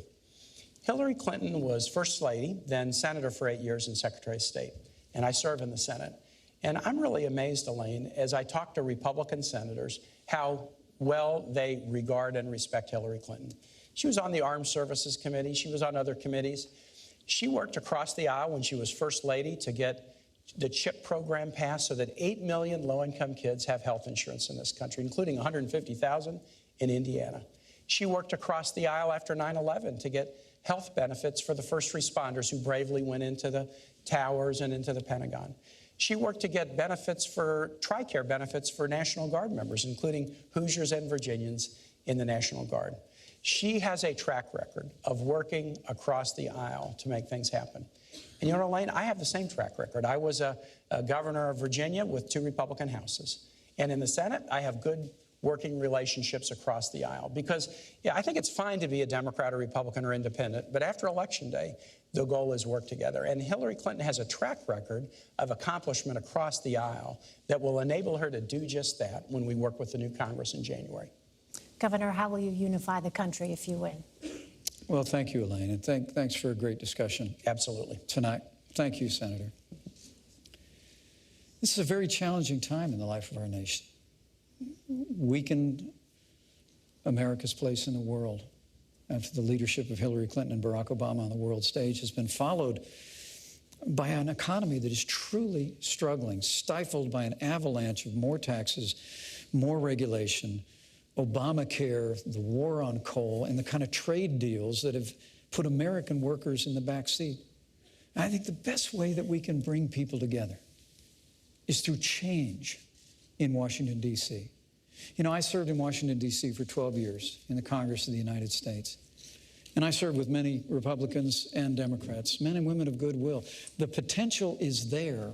Hillary Clinton was First Lady, then Senator for 8 years and Secretary of State. And I serve in the Senate. And I'm really amazed, Elaine, as I talk to Republican senators, how well they regard and respect Hillary Clinton. She was on the Armed Services Committee. She was on other committees. She worked across the aisle when she was First Lady to get the CHIP program passed so that 8 million low-income kids have health insurance in this country, including 150,000 in Indiana. She worked across the aisle after 9/11 to get health benefits for the first responders who bravely went into the towers and into the Pentagon. She worked to get benefits for TRICARE benefits for National Guard members, including Hoosiers and Virginians in the National Guard. She has a track record of working across the aisle to make things happen. And you know, Elaine, I have the same track record. I was a governor of Virginia with 2 Republican houses. And in the Senate, I have good working relationships across the aisle. Because, yeah, I think it's fine to be a Democrat or Republican or independent, but after Election Day, the goal is work together. And Hillary Clinton has a track record of accomplishment across the aisle that will enable her to do just that when we work with the new Congress in January. Governor, how will you unify the country if you win? Well, thank you, Elaine, and thanks for a great discussion. Absolutely. Tonight. Thank you, Senator. This is a very challenging time in the life of our nation. Weakened America's place in the world after the leadership of Hillary Clinton and Barack Obama on the world stage has been followed by an economy that is truly struggling, stifled by an avalanche of more taxes, more regulation, Obamacare, the war on coal, and the kind of trade deals that have put American workers in the back seat. And I think the best way that we can bring people together is through change in Washington, D.C. You know, I served in Washington, D.C. for 12 years in the Congress of the United States. And I served with many Republicans and Democrats, men and women of goodwill. The potential is there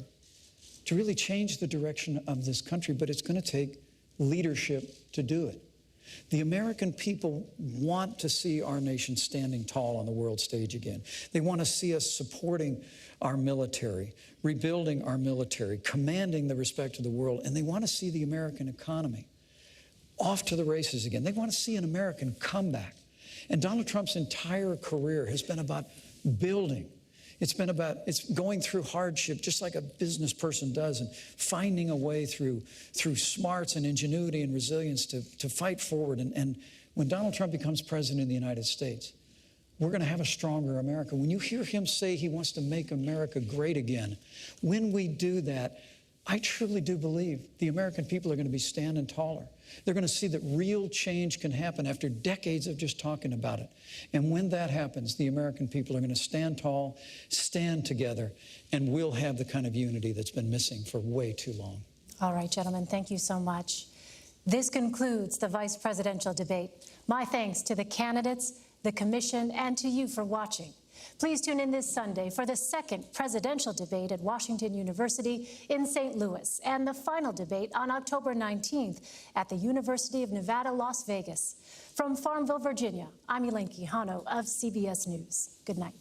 to really change the direction of this country, but it's going to take leadership to do it. The American people want to see our nation standing tall on the world stage again. They want to see us supporting our military, rebuilding our military, commanding the respect of the world, and they want to see the American economy off to the races again. They want to see an American comeback. And Donald Trump's entire career has been about building. It's going through hardship just like a business person does, and finding a way through smarts and ingenuity and resilience to fight forward. And when Donald Trump becomes president of the United States, we're going to have a stronger America. When you hear him say he wants to make America great again, when we do that, I truly do believe the American people are going to be standing taller. They're going to see that real change can happen after decades of just talking about it. And when that happens, the American people are going to stand tall, stand together, and we'll have the kind of unity that's been missing for way too long. All right, gentlemen, thank you so much. This concludes the vice presidential debate. My thanks to the candidates, the commission, and to you for watching. Please tune in this Sunday for the second presidential debate at Washington University in St. Louis and the final debate on October 19th at the University of Nevada, Las Vegas. From Farmville, Virginia, I'm Elaine Quijano of CBS News. Good night.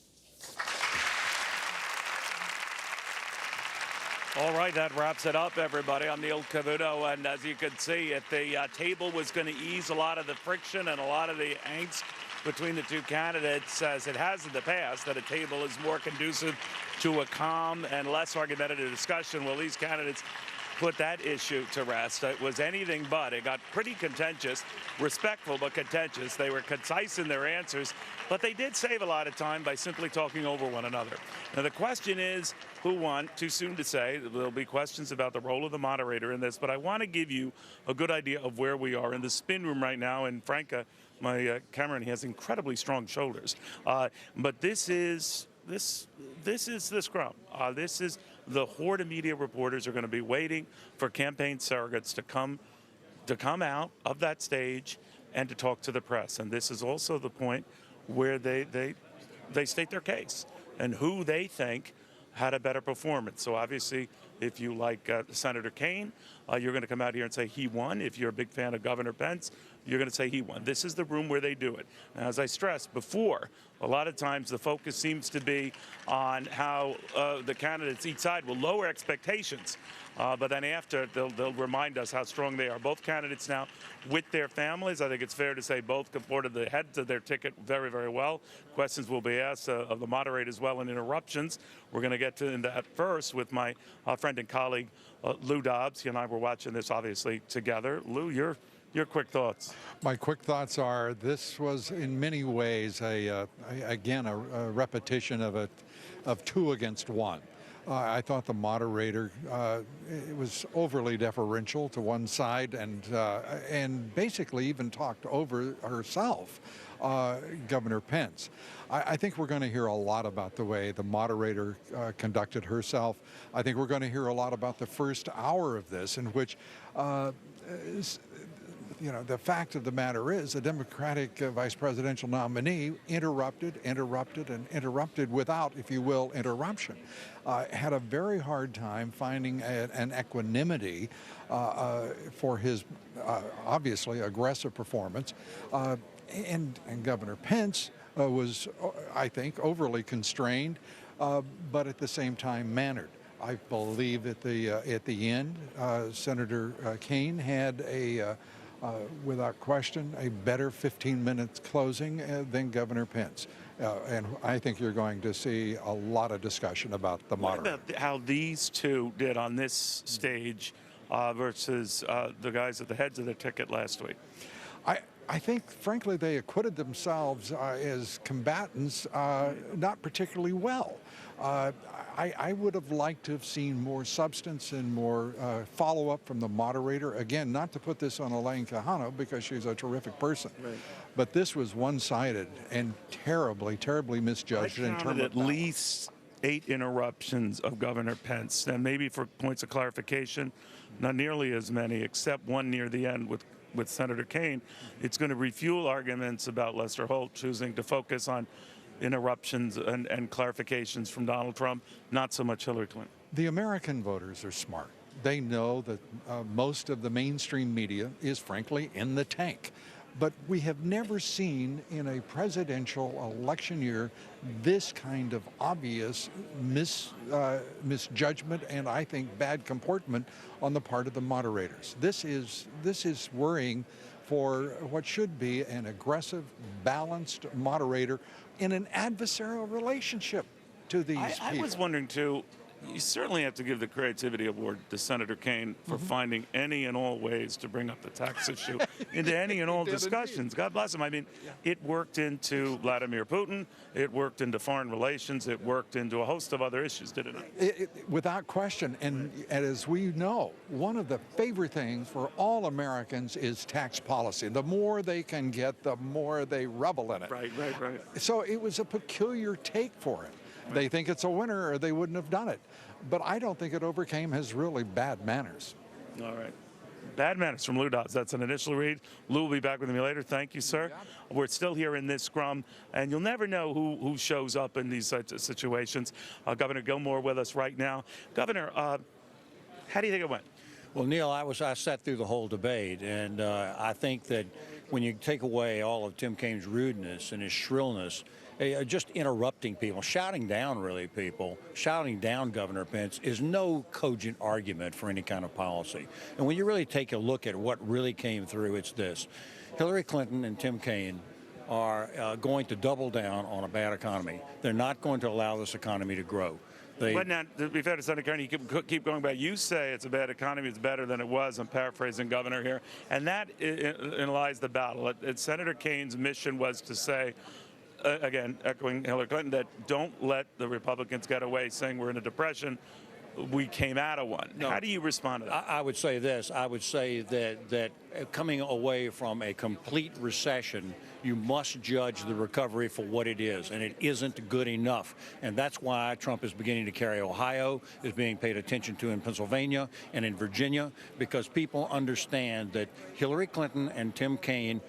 All right, that wraps it up, everybody. I'm Neil Cavuto, and as you can see, the table was going to ease a lot of the friction and a lot of the angst between the two candidates, as it has in the past, that a table is more conducive to a calm and less argumentative discussion. Well, these candidates put that issue to rest. It was anything but. It got pretty contentious, respectful but contentious. They were concise in their answers, but they did save a lot of time by simply talking over one another. Now, the question is, who won? Too soon to say. There'll be questions about the role of the moderator in this, but I want to give you a good idea of where we are in the spin room right now. And Franca, my Cameron, he has incredibly strong shoulders. But this is the scrum. This is the horde of media reporters are going to be waiting for campaign surrogates to come out of that stage and to talk to the press. And this is also the point where they state their case and who they think had a better performance. So obviously, if you like Senator Kaine, you're going to come out here and say he won. If you're a big fan of Governor Pence, you're going to say he won. This is the room where they do it. Now, as I stressed before, a lot of times the focus seems to be on how the candidates each side will lower expectations. But then after, they'll remind us how strong they are. Both candidates now with their families. I think it's fair to say both comported the heads of their ticket very, very well. Questions will be asked of the moderator as well, and interruptions. We're going to get to that first with my friend and colleague, Lou Dobbs. He and I were watching this, obviously, together. Lou, your quick thoughts. My quick thoughts are this was in many ways again a repetition of 2 against 1. I thought the moderator it was overly deferential to one side and basically even talked over herself, Governor Pence. I think we're going to hear a lot about the way the moderator conducted herself. I think we're going to hear a lot about the first hour of this, in which the fact of the matter is the Democratic vice presidential nominee interrupted without, if you will, interruption. Had a very hard time finding an equanimity for his obviously aggressive performance. And Governor Pence was, I think, overly constrained, but at the same time mannered. I believe at the end, Senator Kaine had without question, a better 15 minutes closing than Governor Pence. And I think you're going to see a lot of discussion about the moderator. What about how these two did on this stage versus the guys at the heads of the ticket last week? I think, frankly, they acquitted themselves as combatants not particularly well. I would have liked to have seen more substance and more follow-up from the moderator. Again, not to put this on Elaine Quijano because she's a terrific person, right. But this was one-sided and terribly, terribly misjudged in terms of at least 8 interruptions of Governor Pence, and maybe for points of clarification, not nearly as many, except one near the end with Senator Kaine. It's going to refuel arguments about Lester Holt choosing to focus on interruptions and clarifications from Donald Trump, not so much Hillary Clinton. The American voters are smart. They know that most of the mainstream media is, frankly, in the tank. But we have never seen in a presidential election year this kind of obvious misjudgment and, I think, bad comportment on the part of the moderators. This is worrying for what should be an aggressive, balanced moderator in an adversarial relationship to these people. I was wondering, too, you certainly have to give the creativity award to Senator Kaine for finding any and all ways to bring up the tax issue into any and all discussions. Indeed. God bless him. I mean, it worked into Vladimir Putin. It worked into foreign relations. It worked into a host of other issues, did it not? Without question. And as we know, one of the favorite things for all Americans is tax policy. The more they can get, the more they revel in it. Right. So it was a peculiar take for him. Right. They think it's a winner or they wouldn't have done it. But I don't think it overcame his really bad manners. All right. Bad manners from Lou Dobbs. That's an initial read. Lou will be back with me later. Thank you, sir. We're still here in this scrum, and you'll never know who shows up in these types of situations. Governor Gilmore with us right now. Governor, how do you think it went? Well, Neil, I sat through the whole debate, and I think that when you take away all of Tim Kaine's rudeness and his shrillness, just interrupting people, shouting down really people, shouting down Governor Pence is no cogent argument for any kind of policy. And when you really take a look at what really came through, it's this. Hillary Clinton and Tim Kaine are going to double down on a bad economy. They're not going to allow this economy to grow. But now, to be fair to Senator Kaine, you keep going back. You say it's a bad economy, it's better than it was. I'm paraphrasing Governor here. And that lies the battle. Senator Kaine's mission was to say, again, echoing Hillary Clinton, that don't let the Republicans get away saying we're in a depression. We came out of one. No. How do you respond to that? I would say this. I would say that coming away from a complete recession, you must judge the recovery for what it is, and it isn't good enough. And that's why Trump is beginning to carry Ohio, is being paid attention to in Pennsylvania and in Virginia, because people understand that Hillary Clinton and Tim Kaine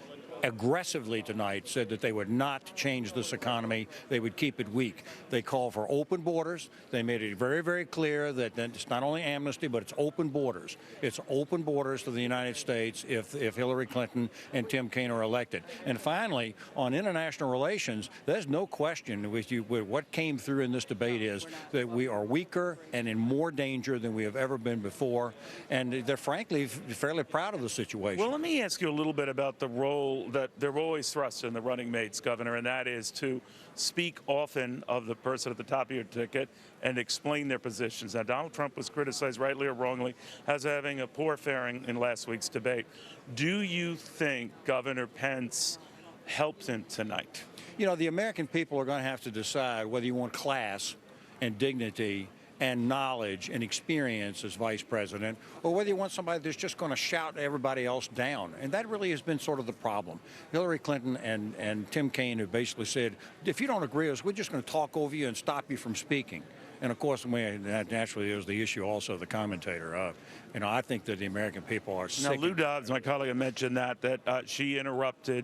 aggressively tonight said that they would not change this economy. They would keep it weak. They call for open borders. They made it very, very clear that it's not only amnesty, but it's open borders. It's open borders to the United States if Hillary Clinton and Tim Kaine are elected. And finally, on international relations, there's no question with what came through in this debate is that we are weaker and in more danger than we have ever been before. And they're frankly fairly proud of the situation. Well, let me ask you a little bit about the role that they're always thrust in the running mates, Governor, and that is to speak often of the person at the top of your ticket and explain their positions. Now, Donald Trump was criticized, rightly or wrongly, as having a poor faring in last week's debate. Do you think Governor Pence helped him tonight? You know, the American people are going to have to decide whether you want class and dignity and knowledge and experience as vice president, or whether you want somebody that's just going to shout everybody else down. And that really has been sort of the problem. Hillary Clinton and Tim Kaine have basically said, if you don't agree with us, we're just going to talk over you and stop you from speaking. And of course, that naturally is the issue also of the commentator. I think that the American people are sick. Now, Lou Dobbs, my colleague, mentioned that she interrupted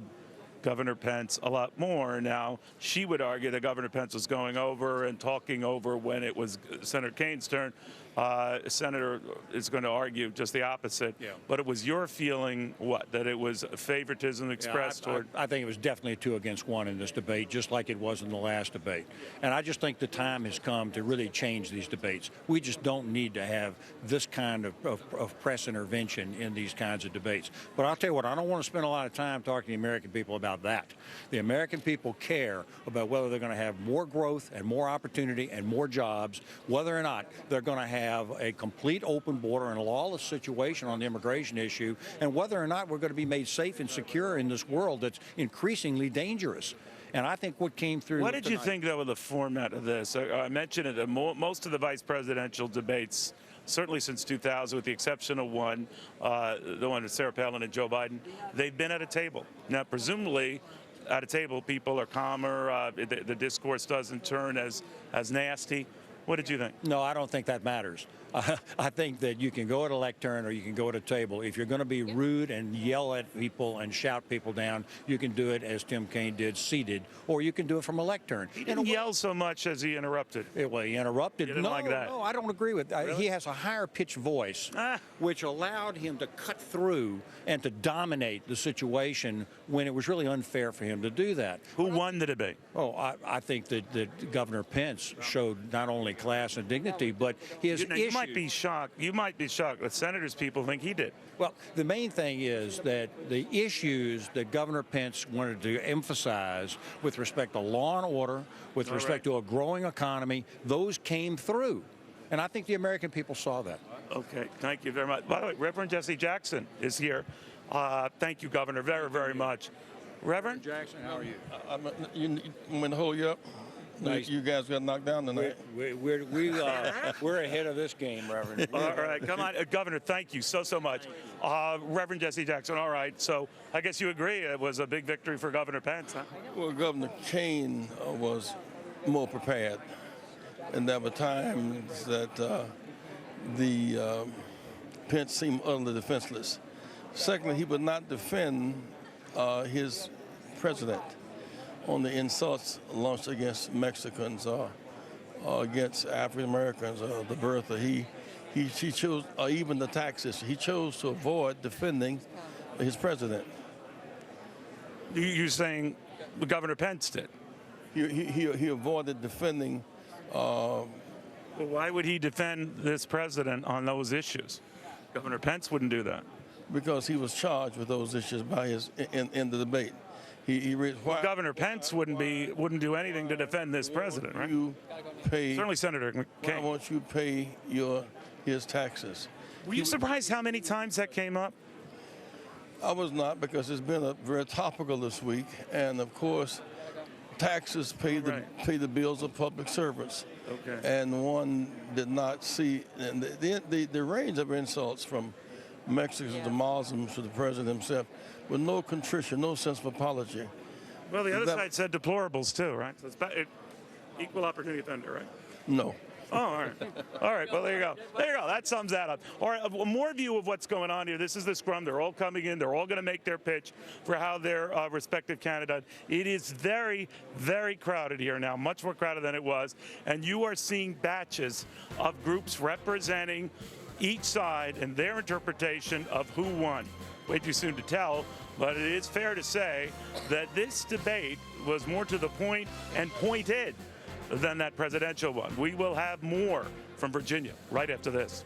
Governor Pence a lot more. Now, she would argue that Governor Pence was going over and talking over when it was Senator Kaine's turn. Senator is going to argue just the opposite. Yeah. But it was your feeling, what, that it was favoritism expressed toward? I think it was definitely a 2-against-1 in this debate, just like it was in the last debate. And I just think the time has come to really change these debates. We just don't need to have this kind of press intervention in these kinds of debates. But I'll tell you what, I don't want to spend a lot of time talking to the American people about that. The American people care about whether they're going to have more growth and more opportunity and more jobs, whether or not they're going to have have a complete open border and a lawless situation on the immigration issue, and whether or not we're going to be made safe and secure in this world that's increasingly dangerous. And I think what came through. What did you think, though, of the format of this? I mentioned it. Most of the vice presidential debates, certainly since 2000, with the exception of one, the one with Sarah Palin and Joe Biden, they've been at a table. Now, presumably, at a table, people are calmer. The discourse doesn't turn as nasty. What did you think? No, I don't think that matters. I think that you can go at a lectern or you can go at a table. If you're going to be rude and yell at people and shout people down, you can do it as Tim Kaine did, seated, or you can do it from a lectern. He didn't yell so much as he interrupted. Well, he interrupted. You didn't like that? No, I don't agree with that. Really? He has a higher pitched voice, which allowed him to cut through and to dominate the situation when it was really unfair for him to do that. Who won the debate? Oh, I think that Governor Pence showed not only class and dignity, but his issues. You might be shocked. You might be shocked that senators people think he did. Well, the main thing is that the issues that Governor Pence wanted to emphasize with respect to law and order, with respect to a growing economy, those came through. And I think the American people saw that. Okay, thank you very much. By the way, Reverend Jesse Jackson is here. Thank you, Governor, very, very much. Reverend Jackson, how are you? You want to hold you up? Nice. You guys got knocked down tonight. We're ahead of this game, Reverend. All right, come on. Governor, thank you so much. Reverend Jesse Jackson, all right. So I guess you agree it was a big victory for Governor Pence, huh? Well, Governor Kaine was more prepared. And there were times that the Pence seemed utterly defenseless. Secondly, he would not defend his president on the insults launched against Mexicans or against African Americans, the birther. He chose, even the tax issue, he chose to avoid defending his president. You're saying Governor Pence did? He avoided defending. Well, why would he defend this president on those issues? Governor Pence wouldn't do that. Because he was charged with those issues by his in the debate. Governor Pence wouldn't do anything to defend this president, right? Certainly Senator Kaine. Why won't you pay his taxes? Were you surprised how many times that came up? I was not, because it's been very topical this week, and of course, taxes pay the bills of public servants. Okay. And one did not see, and the range of insults from Mexicans to Muslims to the president himself, with no contrition, no sense of apology. Well, the other side said deplorables too, right? So it's equal opportunity offender, right? No. Oh, all right. All right. Well, there you go. There you go. That sums that up. All right. More view of what's going on here. This is the scrum. They're all coming in. They're all going to make their pitch for how their respective candidate. It is very, very crowded here now, much more crowded than it was. And you are seeing batches of groups representing each side and their interpretation of who won. Way too soon to tell, but it is fair to say that this debate was more to the point and pointed than that presidential one. We will have more from Virginia right after this.